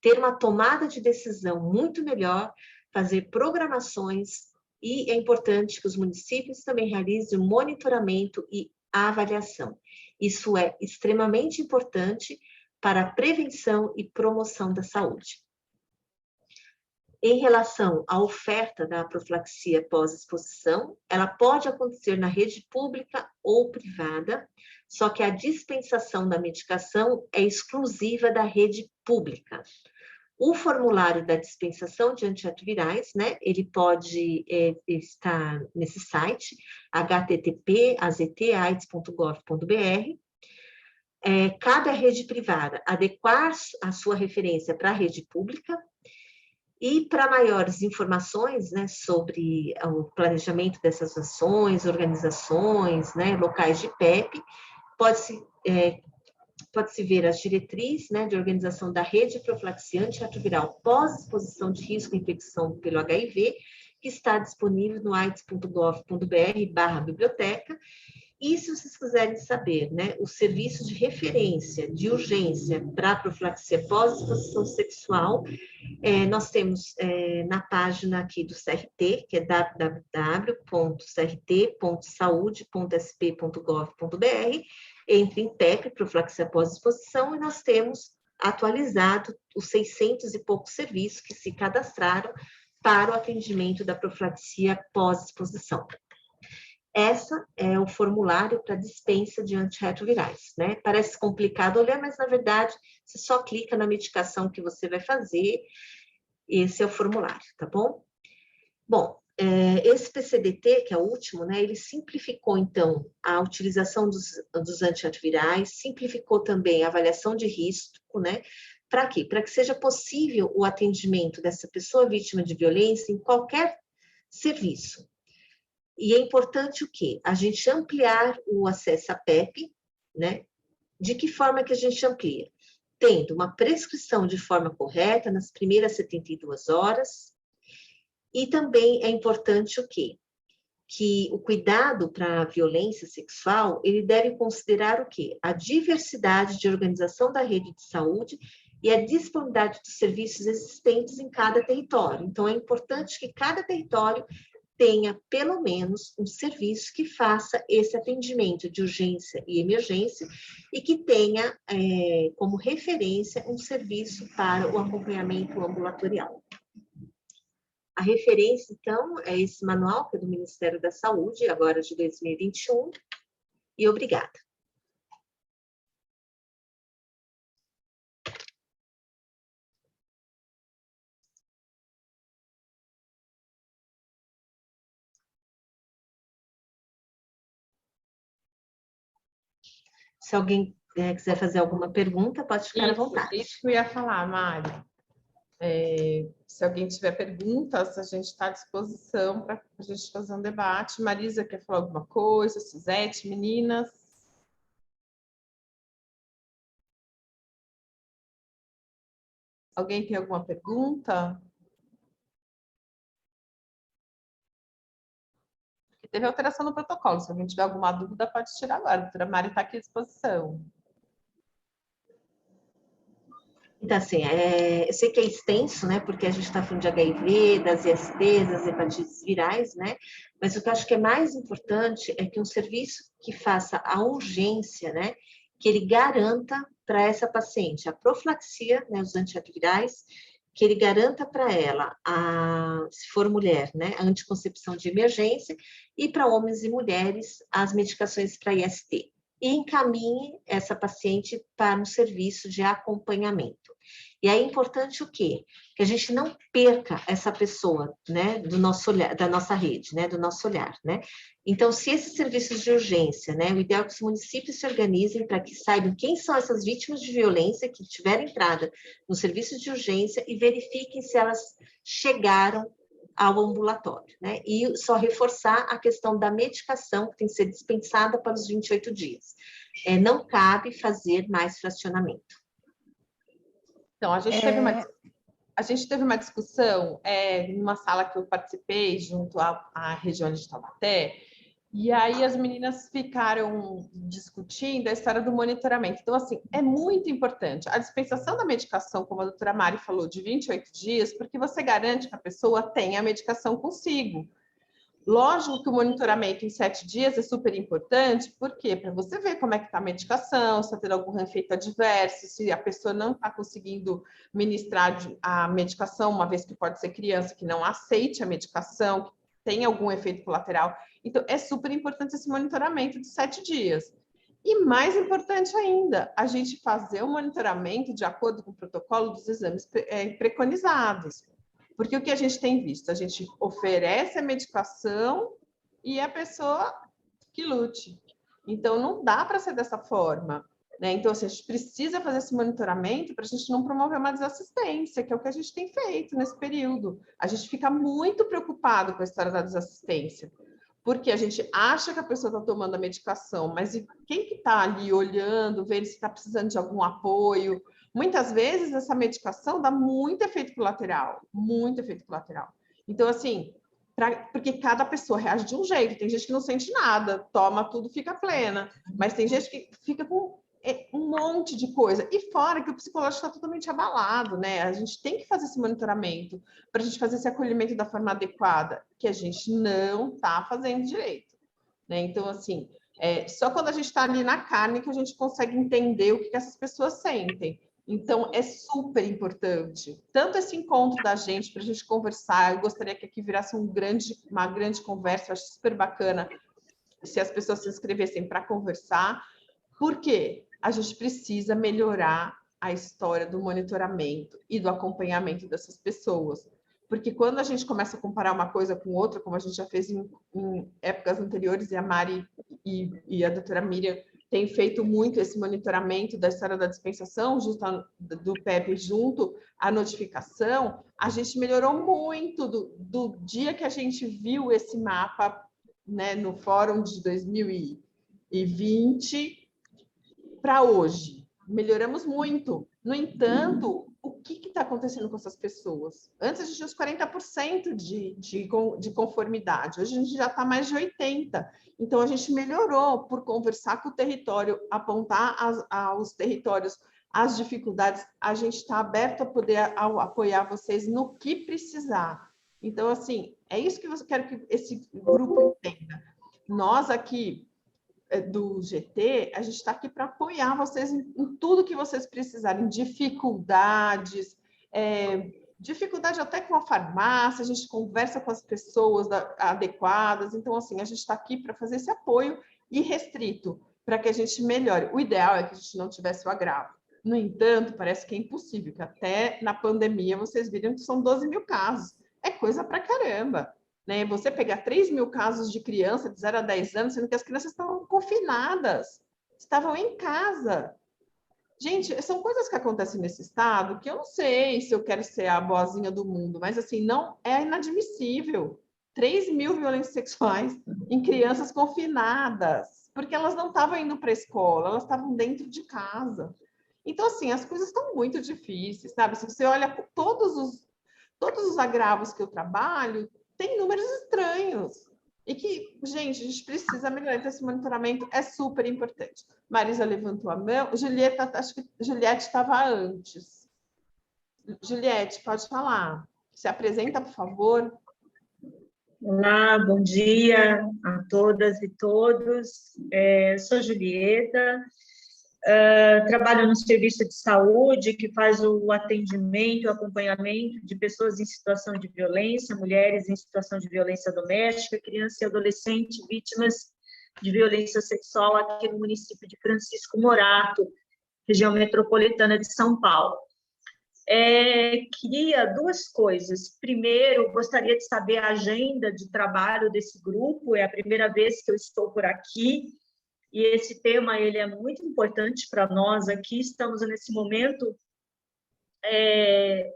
ter uma tomada de decisão muito melhor, fazer programações, e é importante que os municípios também realizem o monitoramento e a avaliação. Isso é extremamente importante para a prevenção e promoção da saúde. Em relação à oferta da profilaxia pós-exposição, ela pode acontecer na rede pública ou privada, só que a dispensação da medicação é exclusiva da rede pública. O formulário da dispensação de antirretrovirais, né, ele pode estar nesse site, http://aztaids.gov.br. Cabe à rede privada adequar a sua referência para a rede pública. E para maiores informações, né, sobre o planejamento dessas ações, organizações, né, locais de PEP, pode-se ver as diretrizes, né, de organização da rede de profilaxia antirretroviral pós-exposição de risco à infecção pelo HIV, que está disponível no aids.gov.br/biblioteca. E se vocês quiserem saber, né, os serviços de referência, de urgência para a profilaxia pós-exposição sexual, nós temos na página aqui do CRT, que é www.crt.saude.sp.gov.br, entre em PEP, profilaxia pós-exposição, e nós temos atualizado os 600 e poucos serviços que se cadastraram para o atendimento da profilaxia pós-exposição. Essa é o formulário para dispensa de antirretrovirais, né? Parece complicado olhar, mas na verdade você só clica na medicação que você vai fazer. Esse é o formulário, tá bom? Bom, esse PCDT, que é o último, né? Ele simplificou então a utilização dos antirretrovirais, simplificou também a avaliação de risco, né? Para quê? Para que seja possível o atendimento dessa pessoa vítima de violência em qualquer serviço. E é importante o quê? A gente ampliar o acesso à PEP, né? De que forma que a gente amplia? Tendo uma prescrição de forma correta nas primeiras 72 horas. E também é importante o quê? Que o cuidado para a violência sexual, ele deve considerar o quê? A diversidade de organização da rede de saúde e a disponibilidade dos serviços existentes em cada território. Então, é importante que cada território tenha, pelo menos, um serviço que faça esse atendimento de urgência e emergência e que tenha como referência um serviço para o acompanhamento ambulatorial. A referência, então, é esse manual, que é do Ministério da Saúde, agora de 2021, e obrigada. Se alguém quiser fazer alguma pergunta, pode ficar à vontade. Isso que eu ia falar, Mari. Se alguém tiver perguntas, a gente está à disposição para a gente fazer um debate. Marisa quer falar alguma coisa? Suzete, meninas? Alguém tem alguma pergunta? Teve alteração no protocolo. Se alguém tiver alguma dúvida, pode tirar agora. A doutora Mari está aqui à disposição. Então, assim, eu sei que é extenso, né, porque a gente está falando de HIV, das ISTs, das hepatites virais, né, mas o que eu acho que é mais importante é que um serviço que faça a urgência, né, que ele garanta para essa paciente a profilaxia, né, os antirretrovirais, que ele garanta para ela, se for mulher, né, a anticoncepção de emergência, e para homens e mulheres, as medicações para IST. E encaminhe essa paciente para um serviço de acompanhamento. E aí é importante o quê? Que a gente não perca essa pessoa, né, do nosso olhar, da nossa rede, né, do nosso olhar, né? Então, se esses serviços de urgência, né, o ideal é que os municípios se organizem para que saibam quem são essas vítimas de violência que tiveram entrada no serviço de urgência e verifiquem se elas chegaram ao ambulatório, né? E só reforçar a questão da medicação, que tem que ser dispensada para os 28 dias. Não cabe fazer mais fracionamento. Então, a gente teve uma discussão numa sala que eu participei, junto à região de Taubaté, e aí as meninas ficaram discutindo a história do monitoramento. Então, assim, é muito importante a dispensação da medicação, como a doutora Mari falou, de 28 dias, porque você garante que a pessoa tenha a medicação consigo. Lógico que o monitoramento em 7 dias é super importante, por quê? Para você ver como é que está a medicação, se está tendo algum efeito adverso, se a pessoa não está conseguindo ministrar a medicação, uma vez que pode ser criança que não aceite a medicação, que tem algum efeito colateral. Então, é super importante esse monitoramento de 7 dias. E mais importante ainda, a gente fazer o monitoramento de acordo com o protocolo dos exames preconizados. Porque o que a gente tem visto? A gente oferece a medicação e a pessoa que lute. Então, não dá para ser dessa forma, né? Então, assim, a gente precisa fazer esse monitoramento para a gente não promover uma desassistência, que é o que a gente tem feito nesse período. A gente fica muito preocupado com a história da desassistência, porque a gente acha que a pessoa está tomando a medicação, mas e quem que está ali olhando, vendo se está precisando de algum apoio? Muitas vezes essa medicação dá muito efeito colateral, muito efeito colateral. Então, assim, porque cada pessoa reage de um jeito. Tem gente que não sente nada, toma tudo, fica plena. Mas tem gente que fica com um monte de coisa. E fora que o psicológico está totalmente abalado, né? A gente tem que fazer esse monitoramento para a gente fazer esse acolhimento da forma adequada, que a gente não está fazendo direito, né? Então, assim, só quando a gente está ali na carne que a gente consegue entender o que essas pessoas sentem. Então, é super importante, tanto esse encontro da gente, para a gente conversar. Eu gostaria que aqui virasse uma grande conversa, eu acho super bacana se as pessoas se inscrevessem para conversar, porque a gente precisa melhorar a história do monitoramento e do acompanhamento dessas pessoas. Porque quando a gente começa a comparar uma coisa com outra, como a gente já fez em épocas anteriores, e a Mari e a doutora Miriam tem feito muito esse monitoramento da história da dispensação, do PEP junto à notificação, a gente melhorou muito do dia que a gente viu esse mapa, né, no fórum de 2020 para hoje. Melhoramos muito. No entanto, o que está acontecendo com essas pessoas? Antes a gente tinha os 40% de conformidade, hoje a gente já está mais de 80%. Então, a gente melhorou por conversar com o território, apontar aos territórios as dificuldades, a gente está aberto a poder apoiar vocês no que precisar. Então, assim, é isso que eu quero que esse grupo entenda. Nós aqui do GT, a gente está aqui para apoiar vocês em tudo que vocês precisarem, dificuldades, dificuldade até com a farmácia, a gente conversa com as pessoas adequadas. Então, assim, a gente está aqui para fazer esse apoio irrestrito, para que a gente melhore. O ideal é que a gente não tivesse o agravo. No entanto, parece que é impossível, que até na pandemia vocês viram que são 12 mil casos. É coisa para caramba, né? Você pegar 3 mil casos de criança de 0 a 10 anos, sendo que as crianças estavam confinadas, estavam em casa. Gente, são coisas que acontecem nesse estado que eu não sei se eu quero ser a boazinha do mundo, mas assim, não é inadmissível. 3 mil violências sexuais em crianças confinadas, porque elas não estavam indo para a escola, elas estavam dentro de casa. Então, assim, as coisas estão muito difíceis, sabe? Se você olha todos os agravos que eu trabalho, tem números estranhos. E que, gente, a gente precisa melhorar. Então, esse monitoramento é super importante. Marisa levantou a mão. Julieta, acho que Juliette estava antes. Juliette, pode falar. Se apresenta, por favor. Olá, bom dia a todas e todos. Sou Julieta, trabalho no serviço de saúde que faz o atendimento, o acompanhamento de pessoas em situação de violência, mulheres em situação de violência doméstica, criança e adolescente vítimas de violência sexual aqui no município de Francisco Morato, região metropolitana de São Paulo. Queria duas coisas. Primeiro, gostaria de saber a agenda de trabalho desse grupo, é a primeira vez que eu estou por aqui, e esse tema ele é muito importante para nós aqui. Estamos nesse momento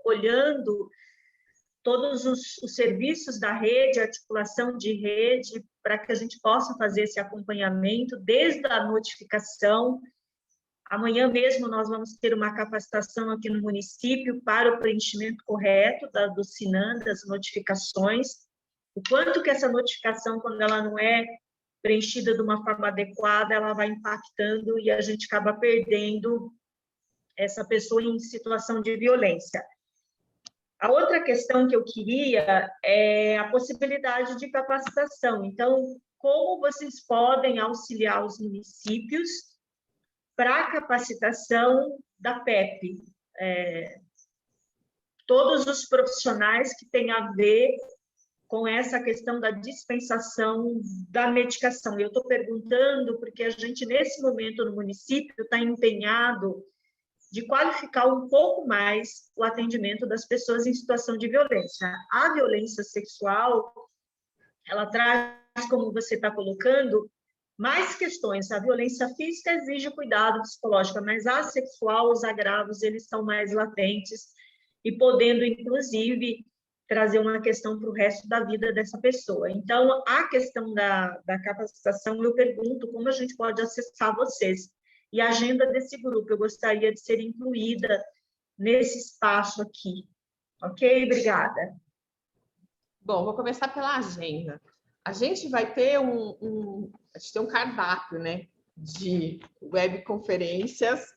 olhando todos os serviços da rede, articulação de rede, para que a gente possa fazer esse acompanhamento desde a notificação. Amanhã mesmo nós vamos ter uma capacitação aqui no município para o preenchimento correto do SINAM, das notificações. O quanto que essa notificação, quando ela não é preenchida de uma forma adequada, ela vai impactando e a gente acaba perdendo essa pessoa em situação de violência. A outra questão que eu queria é a possibilidade de capacitação. Então, como vocês podem auxiliar os municípios para a capacitação da PEP? Todos os profissionais que têm a ver com essa questão da dispensação da medicação. Eu estou perguntando porque a gente, nesse momento, no município, está empenhado de qualificar um pouco mais o atendimento das pessoas em situação de violência. A violência sexual, ela traz, como você está colocando, mais questões. A violência física exige cuidado psicológico, mas a sexual, os agravos, eles são mais latentes e podendo, inclusive, trazer uma questão para o resto da vida dessa pessoa. Então, a questão da capacitação, eu pergunto como a gente pode acessar vocês. E a agenda desse grupo, eu gostaria de ser incluída nesse espaço aqui. Ok? Obrigada. Bom, vou começar pela agenda. A gente vai ter um cardápio, né, de webconferências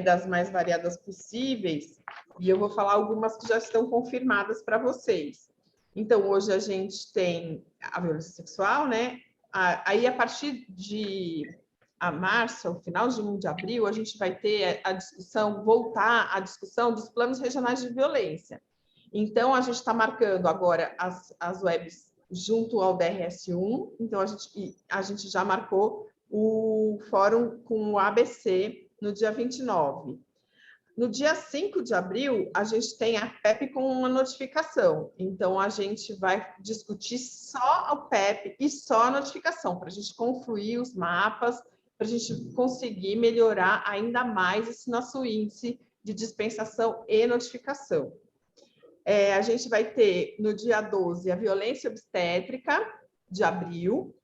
das mais variadas possíveis, e eu vou falar algumas que já estão confirmadas para vocês. Então, hoje a gente tem a violência sexual, né? Aí, a partir de março, ao final de 1 de abril, a gente vai ter voltar à discussão dos planos regionais de violência. Então, a gente está marcando agora as webs junto ao DRS1, então a gente já marcou o fórum com o ABC no dia 29. No dia 5 de abril, a gente tem a PEP com uma notificação. Então, a gente vai discutir só o PEP e só a notificação, para a gente confluir os mapas, para a gente conseguir melhorar ainda mais esse nosso índice de dispensação e notificação. A gente vai ter, no dia 12, a violência obstétrica, de abril,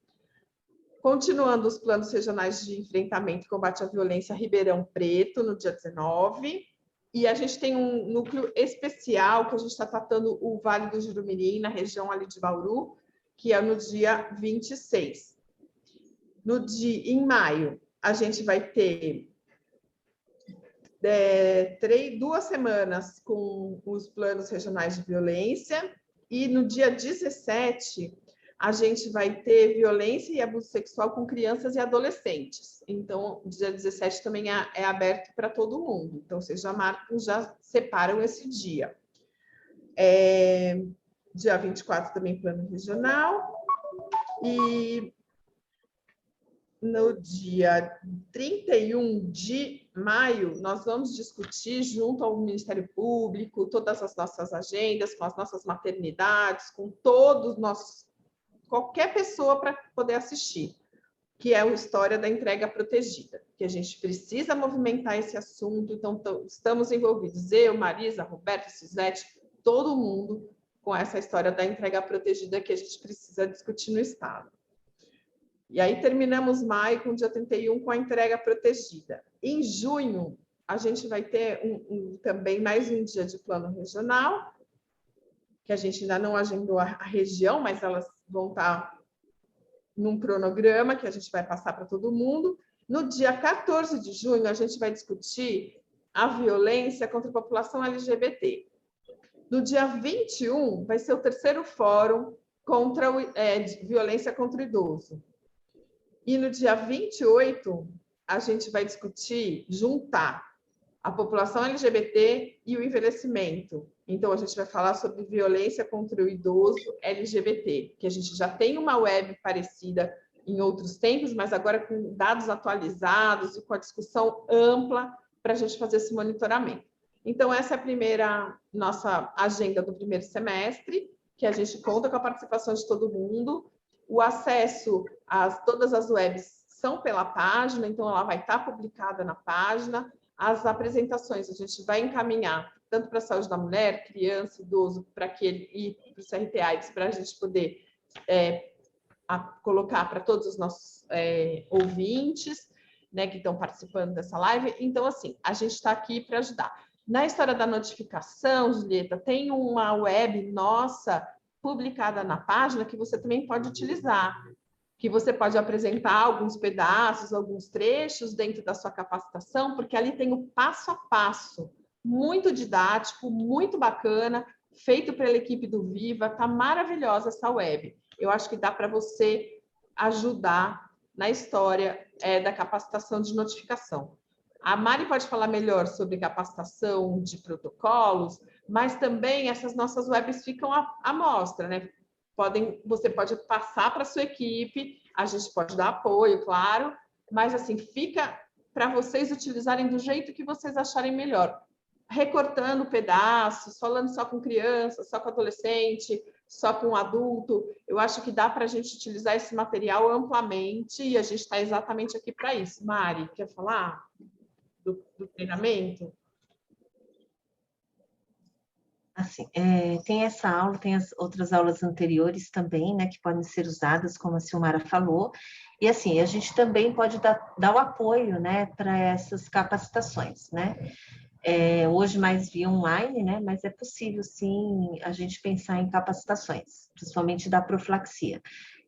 continuando os planos regionais de enfrentamento e combate à violência Ribeirão Preto, no dia 19, e a gente tem um núcleo especial que a gente está tratando o Vale do Jurumirim, na região ali de Bauru, que é no dia 26. Em maio, a gente vai ter 2 semanas com os planos regionais de violência, e no dia 17, a gente vai ter violência e abuso sexual com crianças e adolescentes. Então, o dia 17 também é aberto para todo mundo. Então, vocês já separam esse dia. Dia 24 também plano regional. E no dia 31 de maio, nós vamos discutir junto ao Ministério Público todas as nossas agendas, com as nossas maternidades, com todos os nossos... qualquer pessoa para poder assistir, que é a história da entrega protegida, que a gente precisa movimentar esse assunto. Então, estamos envolvidos, eu, Marisa, Roberto, Suzete, todo mundo com essa história da entrega protegida que a gente precisa discutir no Estado. E aí terminamos maio com o dia 31 com a entrega protegida. Em junho, a gente vai ter também mais um dia de plano regional, que a gente ainda não agendou a região, mas elas vão estar num cronograma que a gente vai passar para todo mundo. No dia 14 de junho, a gente vai discutir a violência contra a população LGBT. No dia 21, vai ser o 3º fórum contra de violência contra o idoso. E no dia 28, a gente vai juntar a população LGBT e o envelhecimento. Então, a gente vai falar sobre violência contra o idoso LGBT, que a gente já tem uma web parecida em outros tempos, mas agora com dados atualizados e com a discussão ampla para a gente fazer esse monitoramento. Então, essa é a primeira nossa agenda do primeiro semestre, que a gente conta com a participação de todo mundo. O acesso a todas as webs são pela página, então ela vai estar publicada na página. As apresentações a gente vai encaminhar tanto para a saúde da mulher, criança, idoso, para e para o CRT-AIDS, para a gente poder colocar para todos os nossos ouvintes, né, que estão participando dessa live. Então, assim, a gente está aqui para ajudar. Na história da notificação, Julieta, tem uma web nossa publicada na página que você também pode utilizar, que você pode apresentar alguns pedaços, alguns trechos dentro da sua capacitação, porque ali tem o passo a passo, muito didático, muito bacana, feito pela equipe do Viva, tá maravilhosa essa web. Eu acho que dá para você ajudar na história da capacitação de notificação. A Mari pode falar melhor sobre capacitação de protocolos, mas também essas nossas webs ficam à mostra, né? Você pode passar para a sua equipe, a gente pode dar apoio, claro, mas assim, fica para vocês utilizarem do jeito que vocês acharem melhor. Recortando pedaços, falando só com criança, só com adolescente, só com adulto. Eu acho que dá para a gente utilizar esse material amplamente e a gente está exatamente aqui para isso. Mari, quer falar do treinamento? Assim, tem essa aula, tem as outras aulas anteriores também, né, que podem ser usadas, como a Silmara falou, e assim, a gente também pode dar o apoio, né, para essas capacitações, né. Hoje mais via online, né, mas é possível, sim, a gente pensar em capacitações, principalmente da profilaxia.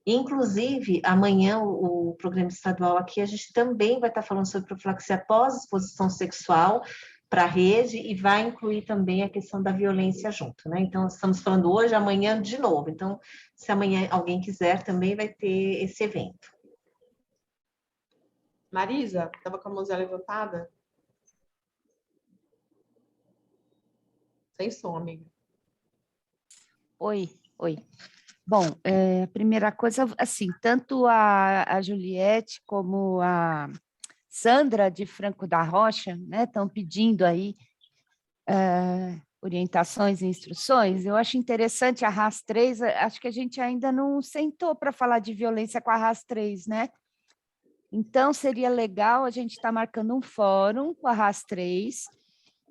Inclusive, amanhã, o programa estadual aqui, a gente também vai estar falando sobre profilaxia pós-exposição sexual para a rede e vai incluir também a questão da violência junto, né? Então, estamos falando hoje, amanhã de novo. Então, se amanhã alguém quiser, também vai ter esse evento. Marisa, estava com a mãozinha levantada? Sem som, amiga. Oi. Bom, a primeira coisa, assim, tanto a Juliette como a Sandra de Franco da Rocha, né, estão pedindo aí orientações e instruções. Eu acho interessante a RAS 3, acho que a gente ainda não sentou para falar de violência com a RAS 3, né? Então, seria legal a gente estar marcando um fórum com a RAS 3,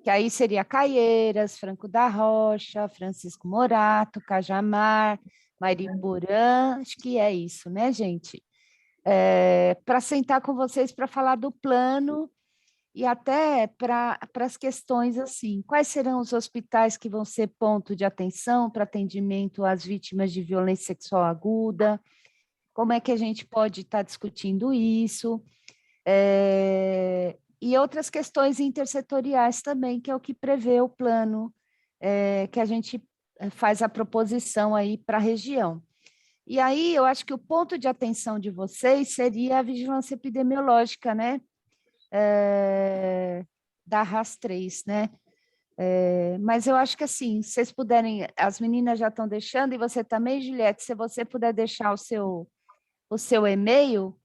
que aí seria Caieiras, Franco da Rocha, Francisco Morato, Cajamar, Mariporã, acho que é isso, né, gente? Para sentar com vocês para falar do plano e até para as questões assim, quais serão os hospitais que vão ser ponto de atenção para atendimento às vítimas de violência sexual aguda, como é que a gente pode estar discutindo isso, e outras questões intersetoriais também, que é o que prevê o plano, que a gente faz a proposição aí para a região. E aí, eu acho que o ponto de atenção de vocês seria a vigilância epidemiológica, né? Da RAS 3, né? Mas eu acho que, assim, se vocês puderem, as meninas já estão deixando, e você também, Juliette, se você puder deixar o seu e-mail,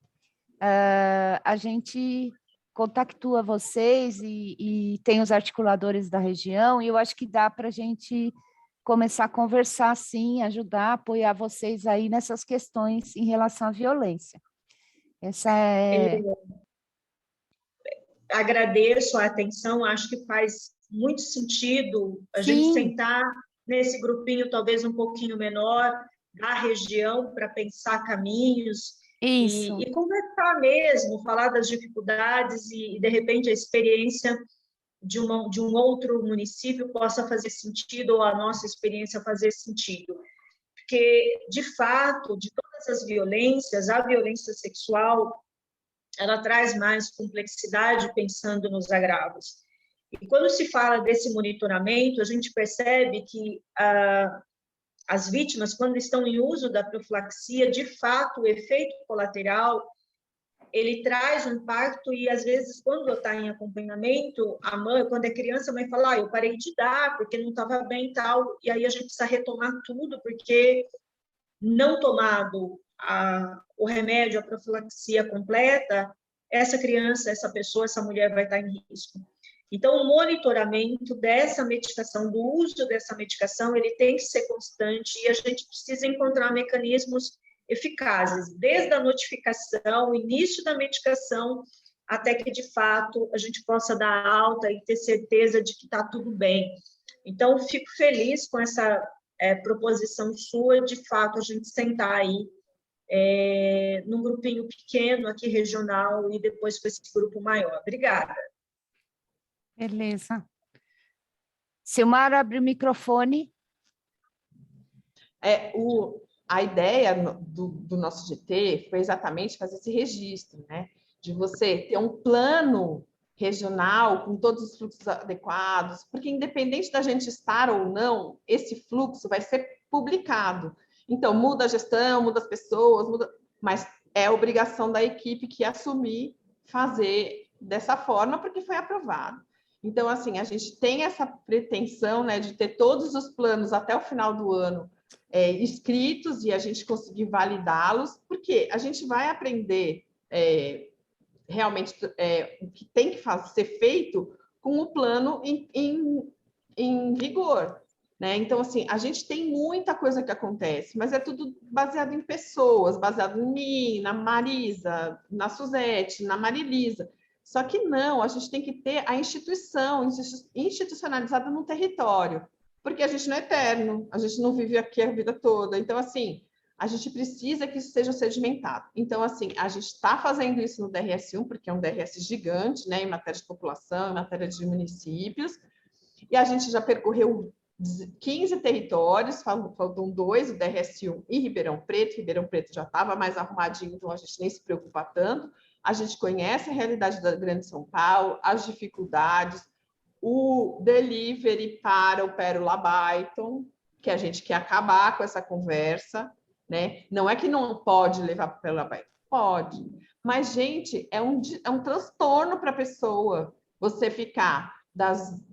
a gente contactua vocês e tem os articuladores da região, e eu acho que dá para a gente começar a conversar, sim, ajudar, apoiar vocês aí nessas questões em relação à violência. Agradeço a atenção, acho que faz muito sentido a gente sentar nesse grupinho talvez um pouquinho menor da região para pensar caminhos e conversar mesmo, falar das dificuldades e de repente a experiência de um outro município possa fazer sentido ou a nossa experiência fazer sentido. Porque, de fato, de todas as violências, a violência sexual, ela traz mais complexidade pensando nos agravos. E quando se fala desse monitoramento, a gente percebe que as vítimas, quando estão em uso da profilaxia, de fato, o efeito colateral, ele traz um impacto e, às vezes, quando está em acompanhamento, a mãe, quando é criança, a mãe fala, eu parei de dar porque não estava bem e tal, e aí a gente precisa retomar tudo, porque não tomado o remédio, a profilaxia completa, essa criança, essa pessoa, essa mulher vai estar em risco. Então, o monitoramento dessa medicação, do uso dessa medicação, ele tem que ser constante e a gente precisa encontrar mecanismos eficazes, desde a notificação, o início da medicação, até que, de fato, a gente possa dar alta e ter certeza de que está tudo bem. Então, fico feliz com essa proposição sua, de fato, a gente sentar aí num grupinho pequeno aqui, regional, e depois com esse grupo maior. Obrigada. Beleza. Silmara, abre o microfone. A ideia do nosso GT foi exatamente fazer esse registro, né? De você ter um plano regional, com todos os fluxos adequados, porque independente da gente estar ou não, esse fluxo vai ser publicado. Então, muda a gestão, muda as pessoas, mas é obrigação da equipe que assumir fazer dessa forma, porque foi aprovado. Então, assim, a gente tem essa pretensão, né, de ter todos os planos até o final do ano escritos e a gente conseguir validá-los, porque a gente vai aprender realmente o que tem que ser feito com o plano em vigor, né? Então, assim, a gente tem muita coisa que acontece, mas é tudo baseado em pessoas, baseado em mim, na Marisa, na Suzete, na Marilisa. Só que não, a gente tem que ter a instituição institucionalizada no território, porque a gente não é eterno, a gente não vive aqui a vida toda. Então, assim, a gente precisa que isso seja sedimentado. Então, assim, a gente está fazendo isso no DRS1, porque é um DRS gigante, né, em matéria de população, em matéria de municípios, e a gente já percorreu 15 territórios, faltam 2, o DRS1 e Ribeirão Preto já estava mais arrumadinho, então a gente nem se preocupa tanto. A gente conhece a realidade da Grande São Paulo, as dificuldades, o delivery para o Pérola Byton, que a gente quer acabar com essa conversa, né? Não é que não pode levar para o Pérola Byton, pode. Mas, gente, é um transtorno para a pessoa você ficar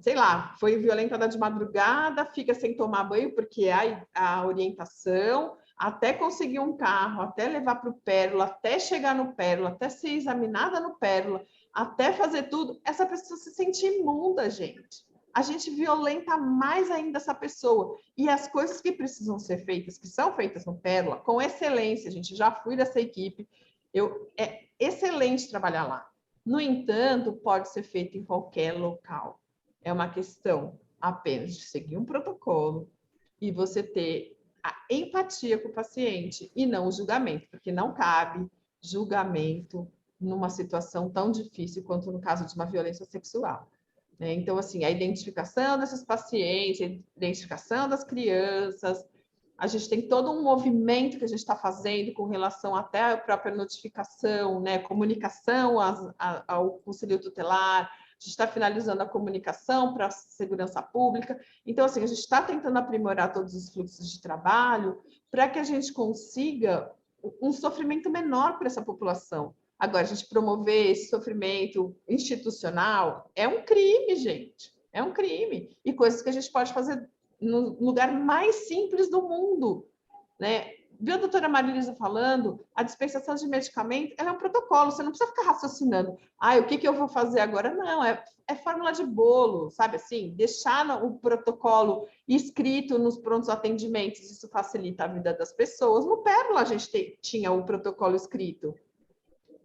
sei lá, foi violentada de madrugada, fica sem tomar banho, porque é a orientação, até conseguir um carro, até levar para o Pérola, até chegar no Pérola, até ser examinada no Pérola, até fazer tudo, essa pessoa se sente imunda, gente. A gente violenta mais ainda essa pessoa. E as coisas que precisam ser feitas, que são feitas no Pérola, com excelência, gente, já fui dessa equipe, é excelente trabalhar lá. No entanto, pode ser feito em qualquer local. É uma questão apenas de seguir um protocolo e você ter a empatia com o paciente e não o julgamento, porque não cabe julgamento numa situação tão difícil quanto no caso de uma violência sexual. Né? Então, assim, a identificação desses pacientes, a identificação das crianças, a gente tem todo um movimento que a gente está fazendo com relação até à própria notificação, né? Comunicação ao Conselho Tutelar, a gente está finalizando a comunicação para a segurança pública. Então, assim, a gente está tentando aprimorar todos os fluxos de trabalho para que a gente consiga um sofrimento menor para essa população. Agora, a gente promover esse sofrimento institucional é um crime, gente. É um crime. E coisas que a gente pode fazer no lugar mais simples do mundo, né? Viu a doutora Marilisa falando? A dispensação de medicamento ela é um protocolo, você não precisa ficar raciocinando. O que eu vou fazer agora? Não, é fórmula de bolo, sabe assim? Deixar o protocolo escrito nos prontos atendimentos, isso facilita a vida das pessoas. No Pérola a gente tinha o protocolo escrito,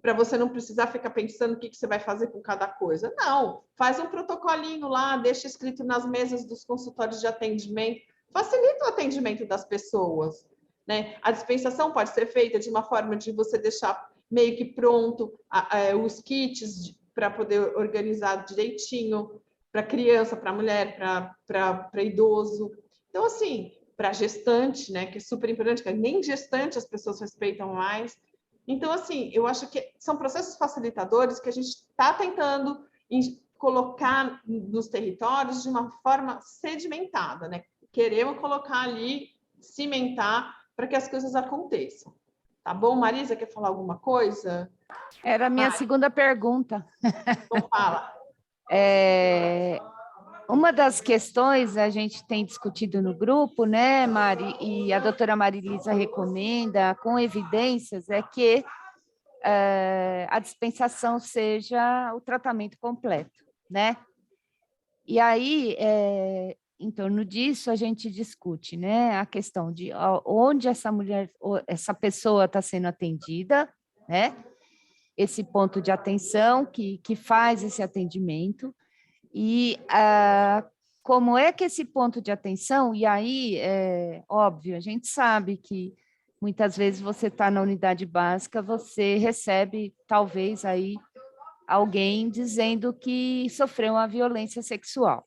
para você não precisar ficar pensando o que você vai fazer com cada coisa. Não, faz um protocolinho lá, deixa escrito nas mesas dos consultórios de atendimento, facilita o atendimento das pessoas, né? A dispensação pode ser feita de uma forma de você deixar meio que pronto os kits para poder organizar direitinho para criança, para mulher, para idoso. Então, assim, para gestante, né, que é super importante, que nem gestante as pessoas respeitam mais. Então, assim, eu acho que são processos facilitadores que a gente está tentando colocar nos territórios de uma forma sedimentada, né? Queremos colocar ali, cimentar, para que as coisas aconteçam. Tá bom? Marisa, quer falar alguma coisa? Era a minha segunda pergunta. Então, fala. Uma das questões a gente tem discutido no grupo, né, Mari, e a doutora Marilisa recomenda, com evidências, é que a dispensação seja o tratamento completo, né? E aí, em torno disso, a gente discute, né, a questão de onde essa pessoa está sendo atendida, né? Esse ponto de atenção que faz esse atendimento, e como é que esse ponto de atenção, e aí, óbvio, a gente sabe que muitas vezes você está na unidade básica, você recebe, talvez, aí, alguém dizendo que sofreu uma violência sexual.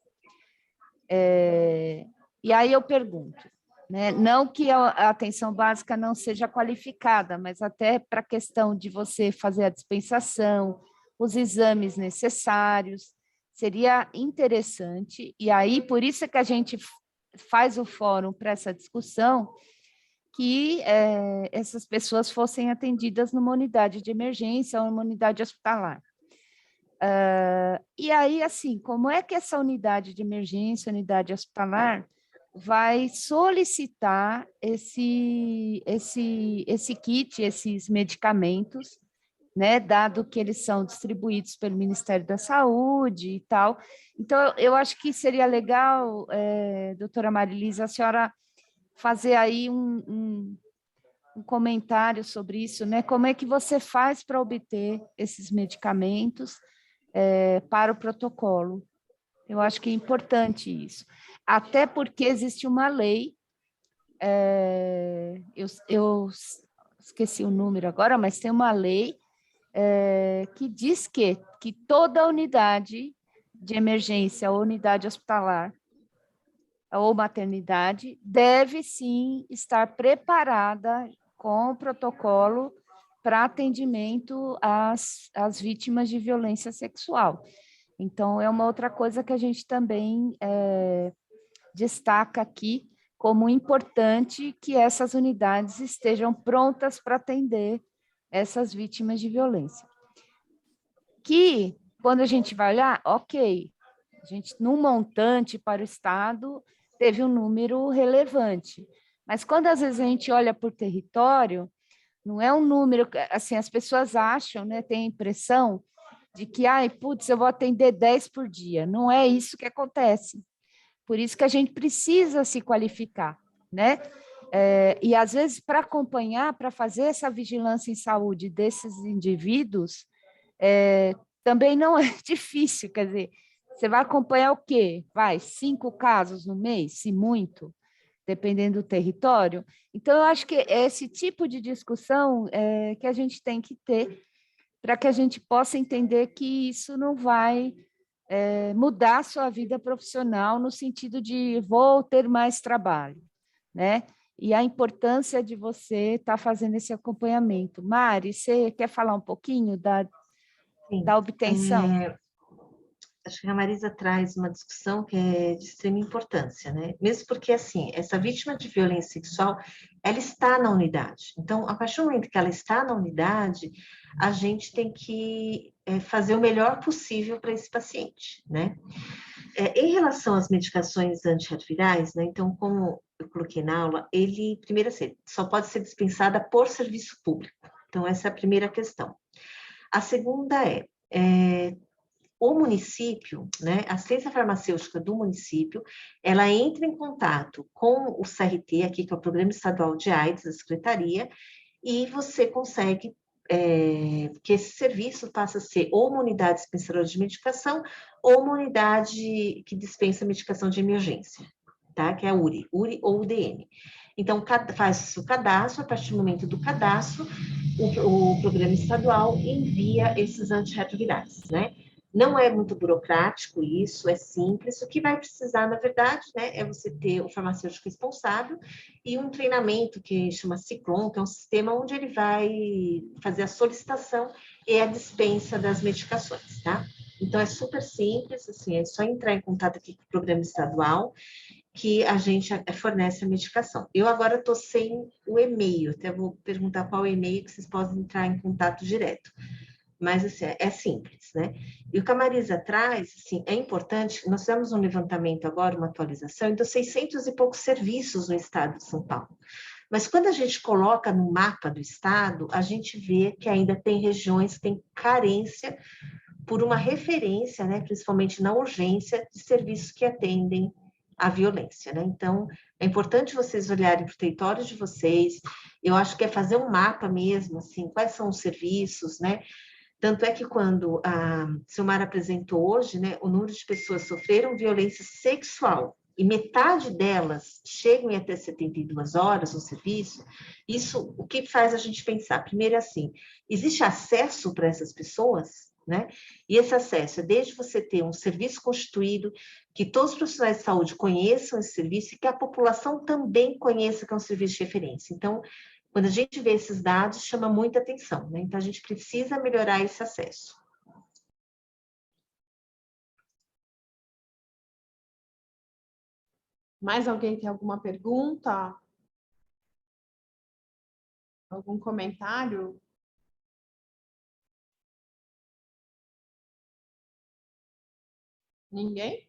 E aí eu pergunto, né, não que a atenção básica não seja qualificada, mas até para a questão de você fazer a dispensação, os exames necessários. Seria interessante, e aí por isso é que a gente faz o fórum para essa discussão, que essas pessoas fossem atendidas numa unidade de emergência ou numa unidade hospitalar. E aí, assim, como é que essa unidade de emergência, unidade hospitalar, vai solicitar esse kit, esses medicamentos, né, dado que eles são distribuídos pelo Ministério da Saúde e tal. Então, eu acho que seria legal, doutora Marilisa, a senhora fazer aí um comentário sobre isso, né? Como é que você faz para obter esses medicamentos para o protocolo? Eu acho que é importante isso. Até porque existe uma lei, eu esqueci o número agora, mas tem uma lei que diz que toda unidade de emergência ou unidade hospitalar ou maternidade deve sim estar preparada com o protocolo para atendimento às vítimas de violência sexual. Então, é uma outra coisa que a gente também destaca aqui como importante que essas unidades estejam prontas para atender essas vítimas de violência. Que, quando a gente vai olhar, ok, a gente, no montante para o Estado, teve um número relevante, mas quando às vezes a gente olha por território, não é um número, assim, as pessoas acham, né, têm a impressão de que, putz, eu vou atender 10 por dia. Não é isso que acontece. Por isso que a gente precisa se qualificar, né? E, às vezes, para acompanhar, para fazer essa vigilância em saúde desses indivíduos, também não é difícil, quer dizer, você vai acompanhar o quê? 5 casos no mês, se muito, dependendo do território. Então, eu acho que é esse tipo de discussão que a gente tem que ter para que a gente possa entender que isso não vai mudar a sua vida profissional no sentido de vou ter mais trabalho, né? E a importância de você estar fazendo esse acompanhamento. Mari, você quer falar um pouquinho da obtenção? Acho que a Marisa traz uma discussão que é de extrema importância, né? Mesmo porque, assim, essa vítima de violência sexual, ela está na unidade. Então, a partir do momento que ela está na unidade, a gente tem que fazer o melhor possível para esse paciente, né? Em relação às medicações antirretrovirais, né? Então, como eu coloquei na aula, ele, primeiro assim, só pode ser dispensada por serviço público. Então, essa é a primeira questão. A segunda o município, né, a assistência farmacêutica do município, ela entra em contato com o CRT, aqui que é o Programa Estadual de AIDS, da Secretaria, e você consegue que esse serviço passe a ser ou uma unidade dispensadora de medicação ou uma unidade que dispensa medicação de emergência, tá? Que é a URI ou UDN. Então, faz o cadastro, a partir do momento do cadastro, o programa estadual envia esses antirretrovirais, né? Não é muito burocrático isso, é simples. O que vai precisar, na verdade, né, é você ter o farmacêutico responsável e um treinamento que chama Ciclon, que é um sistema onde ele vai fazer a solicitação e a dispensa das medicações, tá? Então, é super simples, assim, é só entrar em contato aqui com o programa estadual que a gente fornece a medicação. Eu agora estou sem o e-mail, até vou perguntar qual e-mail que vocês podem entrar em contato direto. Mas, assim, é simples, né? E o que a Marisa traz, assim, é importante, nós fizemos um levantamento agora, uma atualização, então 600 e poucos serviços no estado de São Paulo. Mas quando a gente coloca no mapa do estado, a gente vê que ainda tem regiões que têm carência por uma referência, né, principalmente na urgência, de serviços que atendem a violência, né? Então, é importante vocês olharem para o território de vocês, eu acho que é fazer um mapa mesmo, assim, quais são os serviços, né? Tanto é que quando a Silmara apresentou hoje, né, o número de pessoas que sofreram violência sexual e metade delas chegam em até 72 horas no serviço, isso, o que faz a gente pensar? Primeiro é assim, existe acesso para essas pessoas, né? E esse acesso é desde você ter um serviço constituído, que todos os profissionais de saúde conheçam esse serviço e que a população também conheça que é um serviço de referência. Então, quando a gente vê esses dados, chama muita atenção, né? Então, a gente precisa melhorar esse acesso. Mais alguém tem alguma pergunta? Algum comentário? Ninguém?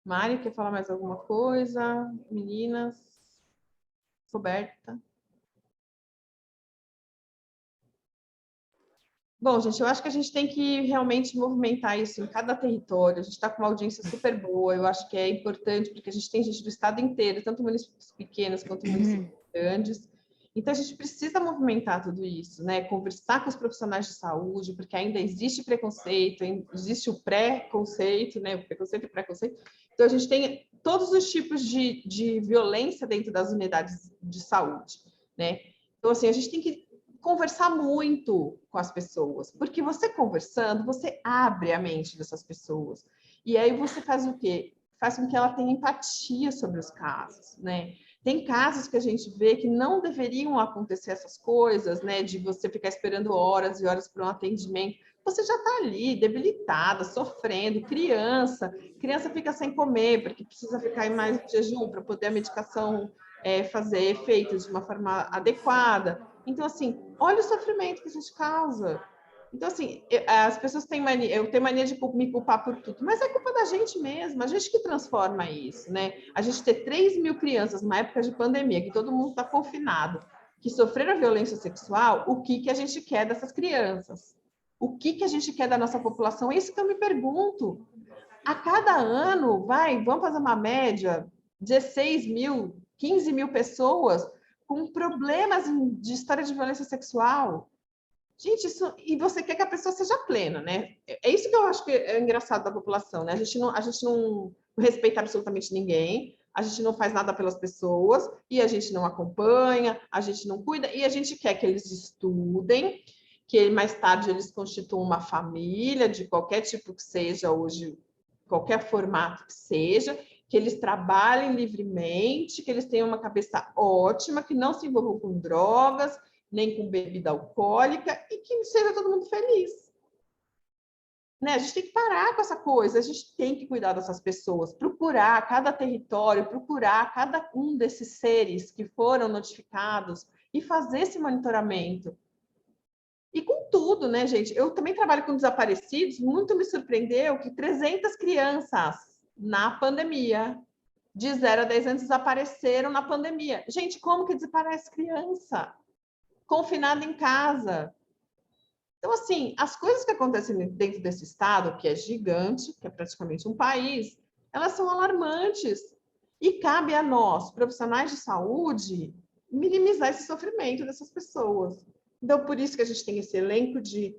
Mari, quer falar mais alguma coisa? Meninas? Roberta? Bom, gente, eu acho que a gente tem que realmente movimentar isso em cada território. A gente está com uma audiência super boa, eu acho que é importante, porque a gente tem gente do estado inteiro, tanto municípios pequenos quanto municípios grandes. Então, a gente precisa movimentar tudo isso, né? Conversar com os profissionais de saúde, porque ainda existe preconceito, existe o pré-conceito, né? O preconceito e o pré-conceito. Então, a gente tem todos os tipos de violência dentro das unidades de saúde, né? Então, assim, a gente tem que conversar muito com as pessoas, porque você conversando, você abre a mente dessas pessoas. E aí você faz o quê? Faz com que ela tenha empatia sobre os casos, né? Tem casos que a gente vê que não deveriam acontecer essas coisas, né? De você ficar esperando horas e horas para um atendimento. Você já está ali, debilitada, sofrendo, criança fica sem comer, porque precisa ficar em mais jejum para poder a medicação fazer efeito de uma forma adequada. Então, assim, olha o sofrimento que a gente causa. Então, assim, as pessoas têm mania, eu tenho mania de me culpar por tudo, mas é culpa da gente mesma, a gente que transforma isso, né? A gente ter 3.000 crianças numa época de pandemia, que todo mundo está confinado, que sofreram violência sexual, o que a gente quer dessas crianças? O que a gente quer da nossa população? É isso que eu me pergunto. A cada ano, vamos fazer uma média, 16.000, 15.000 pessoas com problemas de história de violência sexual. Gente, isso, e você quer que a pessoa seja plena, né? É isso que eu acho que é engraçado da população, né? A gente não respeita absolutamente ninguém, a gente não faz nada pelas pessoas, e a gente não acompanha, a gente não cuida, e a gente quer que eles estudem, que mais tarde eles constituam uma família, de qualquer tipo que seja hoje, qualquer formato que seja, que eles trabalhem livremente, que eles tenham uma cabeça ótima, que não se envolvam com drogas, nem com bebida alcoólica, e que seja todo mundo feliz. Né? A gente tem que parar com essa coisa, a gente tem que cuidar dessas pessoas, procurar cada território, procurar cada um desses seres que foram notificados e fazer esse monitoramento. E com tudo, né, gente? Eu também trabalho com desaparecidos, muito me surpreendeu que 300 crianças na pandemia, de 0 a 10 anos, desapareceram na pandemia. Gente, como que desaparece criança? Confinada em casa. Então, assim, as coisas que acontecem dentro desse estado, que é gigante, que é praticamente um país, elas são alarmantes. E cabe a nós, profissionais de saúde, minimizar esse sofrimento dessas pessoas. Então, por isso que a gente tem esse elenco de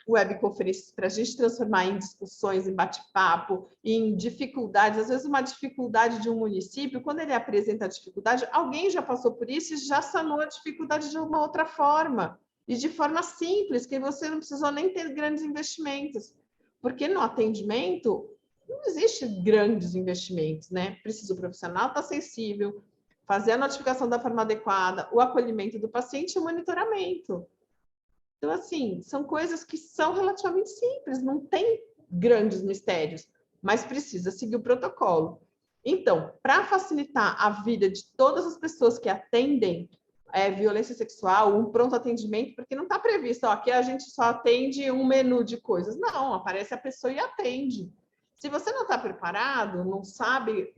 webconferências para a gente transformar em discussões, em bate-papo, em dificuldades. Às vezes, uma dificuldade de um município, quando ele apresenta a dificuldade, alguém já passou por isso e já sanou a dificuldade de uma outra forma. E de forma simples, que você não precisou nem ter grandes investimentos. Porque no atendimento, não existe grandes investimentos, né? Precisa o profissional estar sensível, fazer a notificação da forma adequada, o acolhimento do paciente e o monitoramento. Então, assim, são coisas que são relativamente simples, não tem grandes mistérios, mas precisa seguir o protocolo. Então, para facilitar a vida de todas as pessoas que atendem violência sexual, um pronto atendimento, porque não está previsto, aqui a gente só atende um menu de coisas. Não, aparece a pessoa e atende. Se você não está preparado, não sabe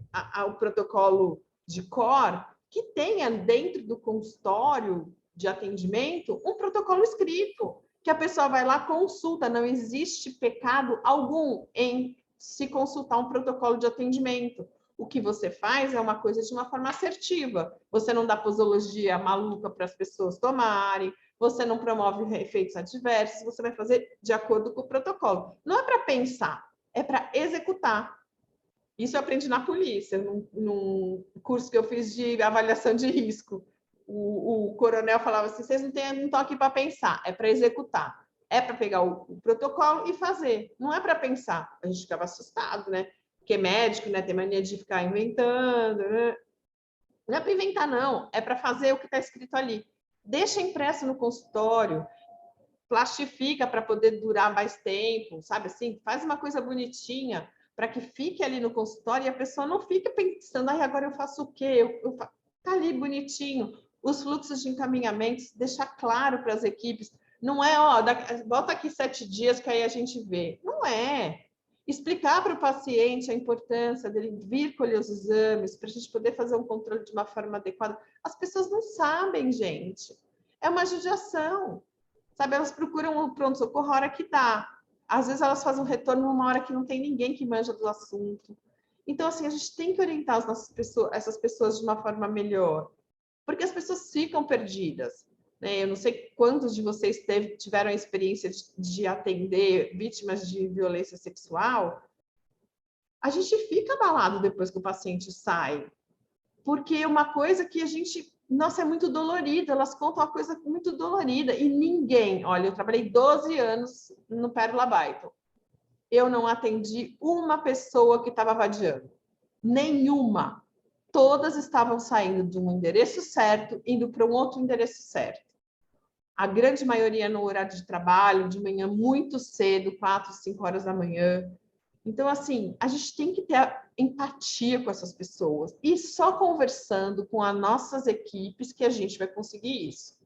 o protocolo de cor, que tenha dentro do consultório de atendimento um protocolo escrito, que a pessoa vai lá, consulta, não existe pecado algum em se consultar um protocolo de atendimento. O que você faz é uma coisa de uma forma assertiva. Você não dá posologia maluca para as pessoas tomarem, você não promove efeitos adversos, você vai fazer de acordo com o protocolo. Não é para pensar, é para executar. Isso eu aprendi na polícia, num curso que eu fiz de avaliação de risco. O coronel falava assim, vocês não estão aqui para pensar, é para executar. É para pegar o protocolo e fazer. Não é para pensar. A gente ficava assustado, né? Porque médico, né, tem mania de ficar inventando, né? Não é para inventar, não. É para fazer o que está escrito ali. Deixa impresso no consultório, plastifica para poder durar mais tempo, sabe assim? Faz uma coisa bonitinha. para que fique ali no consultório e a pessoa não fique pensando, ai, agora eu faço o quê? Tá ali bonitinho. Os fluxos de encaminhamentos, deixar claro para as equipes, não é, ó, volta aqui 7 dias que aí a gente vê. Não é. Explicar para o paciente a importância dele vir colher os exames, para a gente poder fazer um controle de uma forma adequada. As pessoas não sabem, gente. É uma judiação. Sabe, elas procuram o pronto-socorro a hora que dá. Às vezes elas fazem um retorno numa hora que não tem ninguém que manja do assunto. Então, assim, a gente tem que orientar essas pessoas de uma forma melhor, porque as pessoas ficam perdidas. Né? Eu não sei quantos de vocês tiveram a experiência de atender vítimas de violência sexual. A gente fica abalado depois que o paciente sai, porque é uma coisa que a gente... Nossa, é muito dolorido, elas contam uma coisa muito dolorida, e ninguém... Olha, eu trabalhei 12 anos no Pérola Byton. Eu não atendi uma pessoa que estava vadiando. Nenhuma. Todas estavam saindo de um endereço certo, indo para um outro endereço certo. A grande maioria no horário de trabalho, de manhã muito cedo, 4, 5 horas da manhã. Então, assim, a gente tem que ter empatia com essas pessoas. E só conversando com as nossas equipes que a gente vai conseguir isso.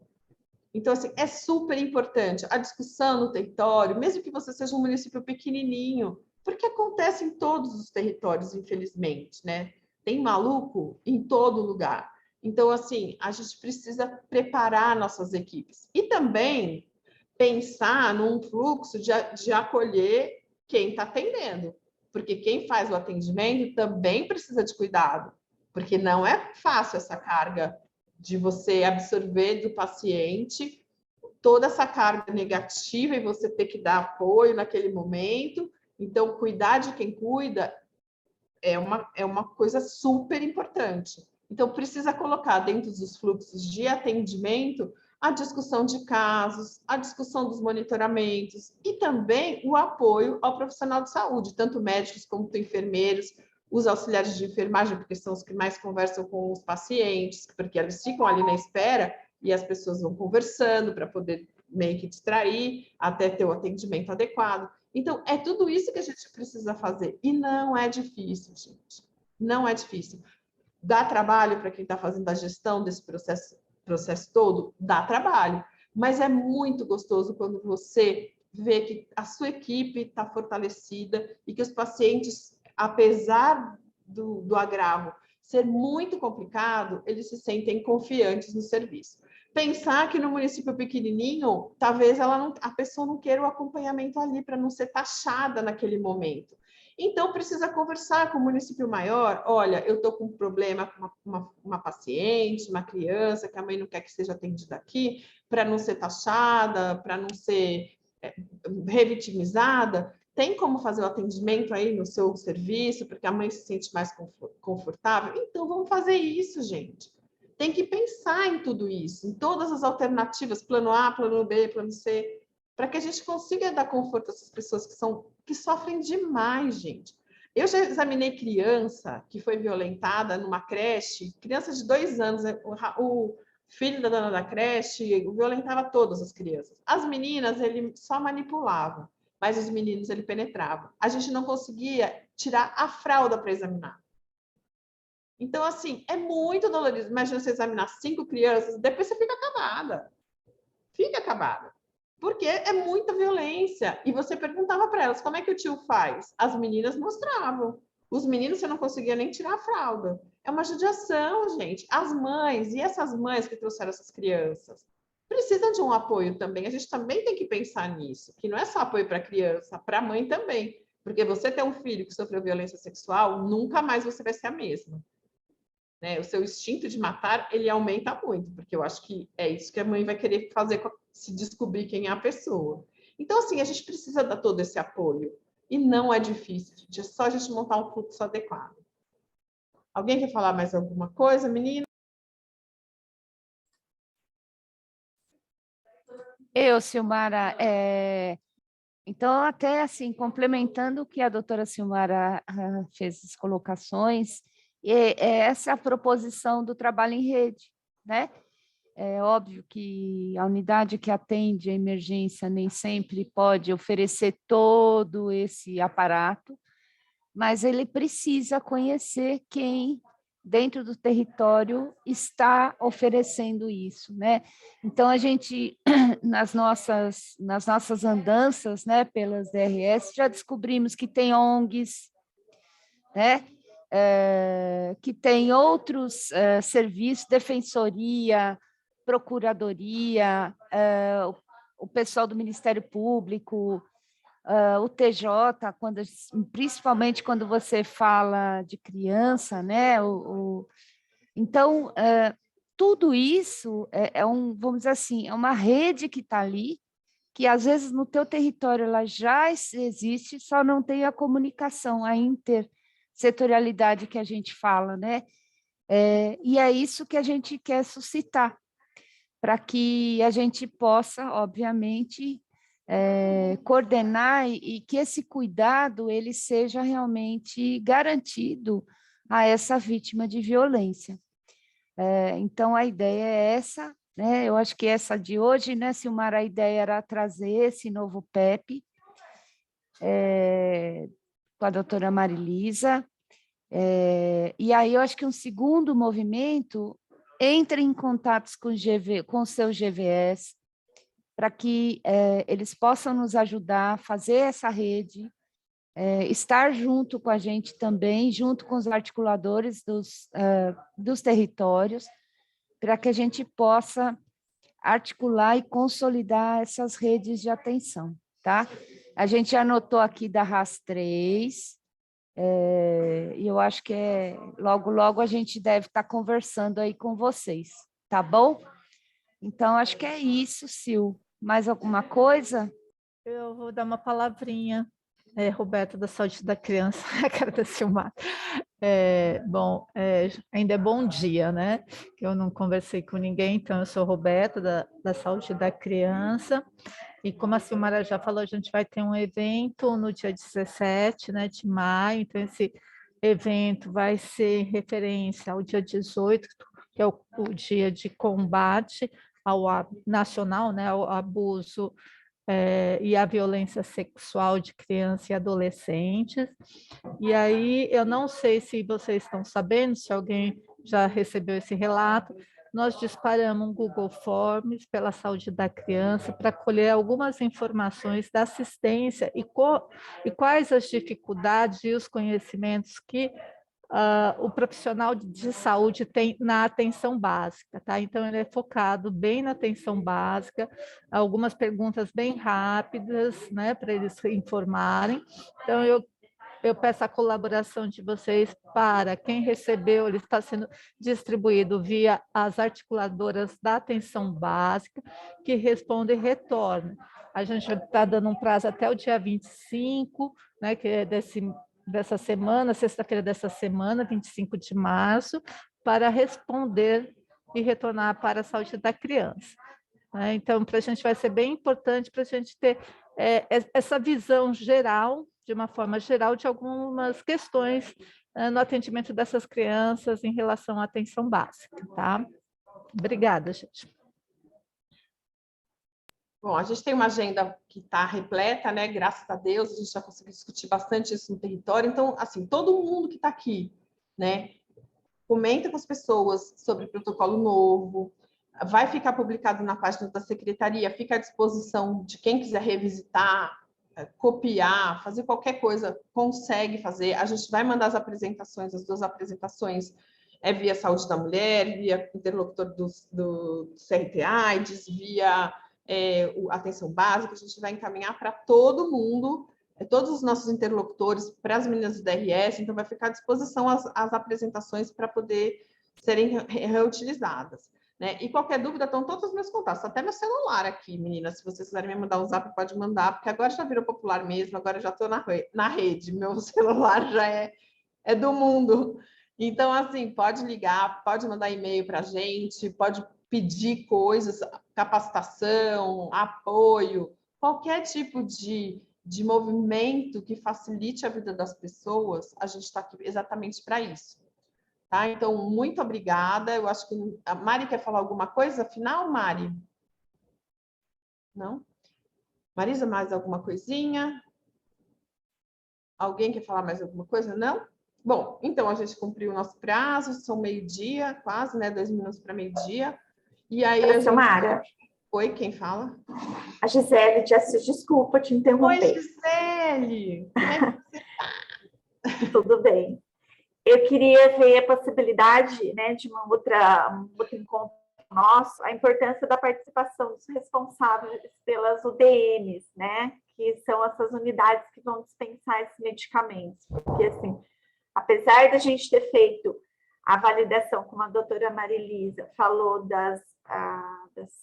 Então, assim, é super importante a discussão no território, mesmo que você seja um município pequenininho, porque acontece em todos os territórios, infelizmente, né? Tem maluco em todo lugar. Então, assim, a gente precisa preparar nossas equipes. E também pensar num fluxo de acolher quem está atendendo. Porque quem faz o atendimento também precisa de cuidado. Porque não é fácil essa carga de você absorver do paciente toda essa carga negativa e você ter que dar apoio naquele momento. Então, cuidar de quem cuida é uma coisa super importante. Então, precisa colocar dentro dos fluxos de atendimento a discussão de casos, a discussão dos monitoramentos e também o apoio ao profissional de saúde, tanto médicos como enfermeiros, os auxiliares de enfermagem, porque são os que mais conversam com os pacientes, porque eles ficam ali na espera e as pessoas vão conversando para poder meio que distrair, até ter o atendimento adequado. Então, é tudo isso que a gente precisa fazer. E não é difícil, gente. Não é difícil. Dá trabalho para quem está fazendo a gestão desse processo todo? Dá trabalho. Mas é muito gostoso quando você vê que a sua equipe está fortalecida e que os pacientes, apesar do agravo ser muito complicado, eles se sentem confiantes no serviço. Pensar que no município pequenininho, talvez a pessoa não queira o acompanhamento ali para não ser taxada naquele momento. Então, precisa conversar com o município maior. Olha, eu estou com um problema com uma paciente, uma criança, que a mãe não quer que seja atendida aqui, para não ser taxada, para não ser revitimizada. Tem como fazer o atendimento aí no seu serviço, porque a mãe se sente mais confortável? Então, vamos fazer isso, gente. Tem que pensar em tudo isso, em todas as alternativas, plano A, plano B, plano C, para que a gente consiga dar conforto a essas pessoas que sofrem demais, gente. Eu já examinei criança que foi violentada numa creche, criança de 2 anos, o filho da dona da creche violentava todas as crianças. As meninas, ele só manipulava, mas os meninos ele penetrava. A gente não conseguia tirar a fralda para examinar. Então, assim, é muito dolorido. Imagina você examinar 5 crianças, depois você fica acabada. Fica acabada. Porque é muita violência. E você perguntava para elas, como é que o tio faz? As meninas mostravam. Os meninos, você não conseguia nem tirar a fralda. É uma judiação, gente. As mães, e essas mães que trouxeram essas crianças, precisam de um apoio também. A gente também tem que pensar nisso, que não é só apoio para a criança, para a mãe também. Porque você ter um filho que sofreu violência sexual, nunca mais você vai ser a mesma. Né? O seu instinto de matar, ele aumenta muito, porque eu acho que é isso que a mãe vai querer fazer, se descobrir quem é a pessoa. Então, assim, a gente precisa dar todo esse apoio. E não é difícil, gente. É só a gente montar um fluxo adequado. Alguém quer falar mais alguma coisa, menina? Eu, Silmara, então, até assim, complementando o que a doutora Silmara fez as colocações, essa é a proposição do trabalho em rede, né? É óbvio que a unidade que atende a emergência nem sempre pode oferecer todo esse aparato, mas ele precisa conhecer quem dentro do território está oferecendo isso, né? Então, a gente, nas nossas andanças, né, pelas DRS, já descobrimos que tem ONGs, né? Que tem outros serviços, defensoria, procuradoria, o pessoal do Ministério Público, o TJ, principalmente quando você fala de criança, né? Então, tudo isso vamos dizer assim, é uma rede que está ali, que às vezes no teu território ela já existe, só não tem a comunicação, a intersetorialidade que a gente fala, né? E é isso que a gente quer suscitar, para que a gente possa, obviamente, coordenar e que esse cuidado ele seja realmente garantido a essa vítima de violência. Então, a ideia é essa, né? Eu acho que essa de hoje, né, Silmara, a ideia era trazer esse novo PEP com a doutora Marilisa, e aí eu acho que um segundo movimento entre em contatos com o seu GVS, para que eles possam nos ajudar a fazer essa rede, estar junto com a gente também, junto com os articuladores dos territórios, para que a gente possa articular e consolidar essas redes de atenção, tá? A gente anotou aqui da RAS 3, e eu acho que logo, logo a gente deve estar conversando aí com vocês, tá bom? Então, acho que é isso, Sil. Mais alguma coisa? Eu vou dar uma palavrinha, Roberta, da Saúde da Criança, a cara da Silmar. Ainda é bom dia, né? Eu não conversei com ninguém, então eu sou Roberta, da Saúde da Criança, e como a Silmara já falou, a gente vai ter um evento no dia 17, né, de maio, então esse evento vai ser em referência ao dia 18, que é o dia de combate nacional, né, ao abuso e a violência sexual de crianças e adolescentes. E aí, eu não sei se vocês estão sabendo, se alguém já recebeu esse relato, nós disparamos um Google Forms pela saúde da criança para colher algumas informações da assistência e quais as dificuldades e os conhecimentos que o profissional de saúde tem na atenção básica, tá? Então, ele é focado bem na atenção básica, algumas perguntas bem rápidas, né, para eles se informarem. Então, eu peço a colaboração de vocês para quem recebeu, ele está sendo distribuído via as articuladoras da atenção básica, que respondem e retornam. A gente está dando um prazo até o dia 25, né, que é dessa semana, sexta-feira dessa semana, 25 de março, para responder e retornar para a saúde da criança. Então, para a gente vai ser bem importante para a gente ter essa visão geral, de uma forma geral, de algumas questões no atendimento dessas crianças em relação à atenção básica, tá? Obrigada, gente. Bom, a gente tem uma agenda que está repleta, né? Graças a Deus, a gente já conseguiu discutir bastante isso no território. Então, assim, todo mundo que está aqui, né? Comenta com as pessoas sobre o protocolo novo. Vai ficar publicado na página da secretaria, fica à disposição de quem quiser revisitar, copiar, fazer qualquer coisa, consegue fazer. A gente vai mandar as apresentações, as 2 apresentações via Saúde da Mulher, via interlocutor do CRT-AIDS, via atenção básica, a gente vai encaminhar para todo mundo, todos os nossos interlocutores, para as meninas do DRS, então vai ficar à disposição as apresentações para poder serem reutilizadas. Né? E qualquer dúvida, estão todos os meus contatos, até meu celular aqui, meninas, se vocês quiserem me mandar um zap, pode mandar, porque agora já virou popular mesmo, agora já estou na rede, meu celular já é do mundo. Então, assim, pode ligar, pode mandar e-mail para a gente, pode pedir coisas, capacitação, apoio, qualquer tipo de movimento que facilite a vida das pessoas, a gente está aqui exatamente para isso. Tá? Então, muito obrigada. Eu acho que a Mari quer falar alguma coisa final, Mari? Não? Marisa, mais alguma coisinha? Alguém quer falar mais alguma coisa? Não? Bom, então a gente cumpriu o nosso prazo, são meio-dia, quase, né? 2 minutos para meio-dia. E aí a gente... Samara. Oi, quem fala? A Gisele de Assis, desculpa te interromper. Oi, Gisele! Como é que você tá? Tudo bem. Eu queria ver a possibilidade, né, de um outro encontro nosso, a importância da participação dos responsáveis pelas UDMs, né, que são essas unidades que vão dispensar esses medicamentos. Porque, assim, apesar da gente ter feito a validação, como a doutora Marilisa falou, das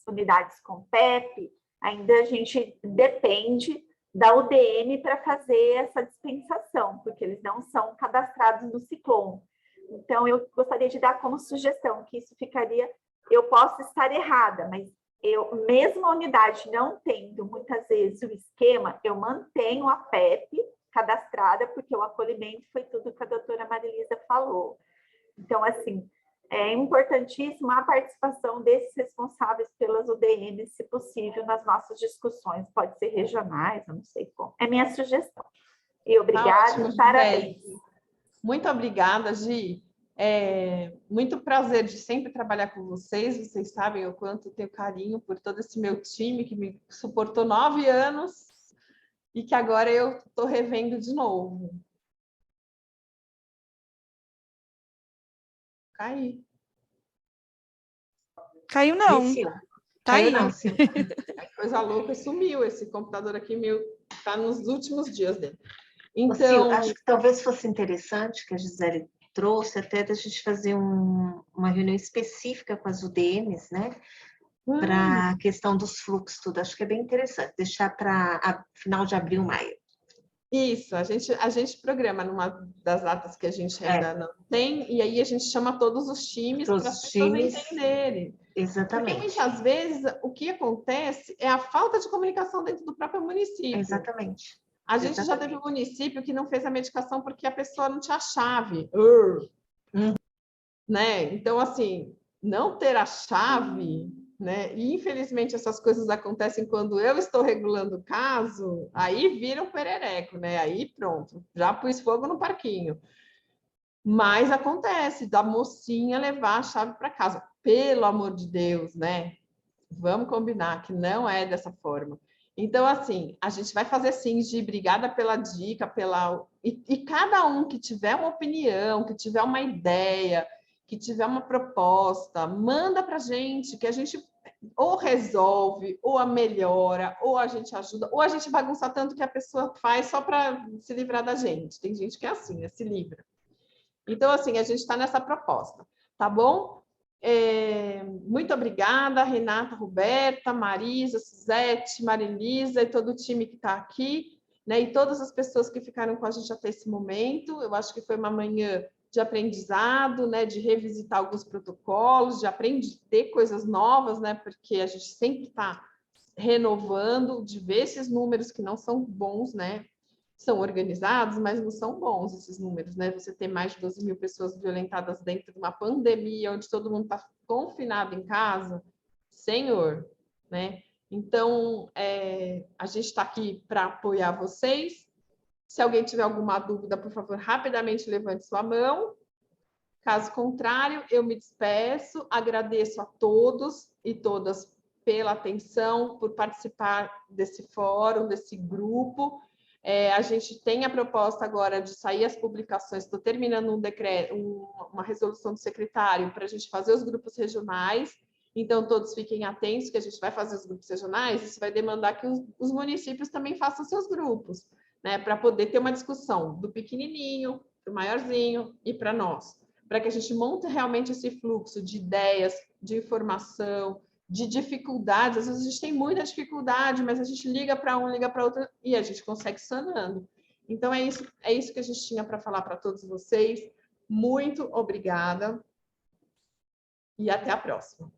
unidades com PEP, ainda a gente depende da UDM para fazer essa dispensação, porque eles não são cadastrados no Ciclone. Então, eu gostaria de dar como sugestão que isso ficaria, eu posso estar errada, mas eu, mesmo a unidade não tendo muitas vezes o esquema, eu mantenho a PEP cadastrada, porque o acolhimento foi tudo que a doutora Marilisa falou. Então, assim, é importantíssima a participação desses responsáveis pelas UDMs, se possível, nas nossas discussões. Pode ser regionais, eu não sei como. É minha sugestão. E obrigada, ótimo, parabéns. Muito obrigada, Gi. É muito prazer de sempre trabalhar com vocês. Vocês sabem o quanto eu tenho carinho por todo esse meu time que me suportou 9 anos e que agora eu estou revendo de novo. Caiu. Caiu não. Desceu. Tá Caiu aí. não, sim. Coisa louca, sumiu. Esse computador aqui meu está nos últimos dias dele. Sil, Então, acho que talvez fosse interessante que a Gisele trouxe até da gente fazer uma reunião específica com as UDMs, né? Para a questão dos fluxos, tudo. Acho que é bem interessante. Deixar para final de abril, maio. isso, a gente programa numa das datas que a gente ainda não tem, e aí a gente chama todos os times para as pessoas entenderem. Exatamente. Porque muitas vezes o que acontece é a falta de comunicação dentro do próprio município. Exatamente. A gente já teve um município que não fez a medicação porque a pessoa não tinha chave. Né? Então, assim, não ter a chave, né? E infelizmente essas coisas acontecem quando eu estou regulando o caso, aí vira um perereco, né? Aí pronto, já pus fogo no parquinho. Mas acontece da mocinha levar a chave para casa. Pelo amor de Deus, né? Vamos combinar que não é dessa forma. Então, assim, a gente vai fazer sim, Gi, obrigada pela dica, e cada um que tiver uma opinião, que tiver uma ideia, que tiver uma proposta, manda para a gente, que a gente ou resolve, ou a melhora, ou a gente ajuda, ou a gente bagunça tanto que a pessoa faz só para se livrar da gente. Tem gente que é assim, né? Se livra. Então, assim, a gente está nessa proposta, tá bom? Muito obrigada, Renata, Roberta, Marisa, Suzete, Marilisa e todo o time que está aqui, né? E todas as pessoas que ficaram com a gente até esse momento. Eu acho que foi uma manhã de aprendizado, né? De revisitar alguns protocolos, de aprender coisas novas, né? Porque a gente sempre está renovando, de ver esses números que não são bons, né? São organizados, mas não são bons esses números, né? Você ter mais de 12 mil pessoas violentadas dentro de uma pandemia, onde todo mundo está confinado em casa, senhor, né? Então, a gente está aqui para apoiar vocês. Se alguém tiver alguma dúvida, por favor, rapidamente levante sua mão. Caso contrário, eu me despeço, agradeço a todos e todas pela atenção, por participar desse fórum, desse grupo. A gente tem a proposta agora de sair as publicações, estou terminando um decreto, uma resolução do secretário para a gente fazer os grupos regionais, então todos fiquem atentos que a gente vai fazer os grupos regionais, isso vai demandar que os municípios também façam seus grupos, né, para poder ter uma discussão do pequenininho, do maiorzinho e para nós, para que a gente monte realmente esse fluxo de ideias, de informação, de dificuldades. Às vezes a gente tem muita dificuldade, mas a gente liga para um, liga para outro e a gente consegue sanando. Então é isso que a gente tinha para falar para todos vocês. Muito obrigada e até a próxima.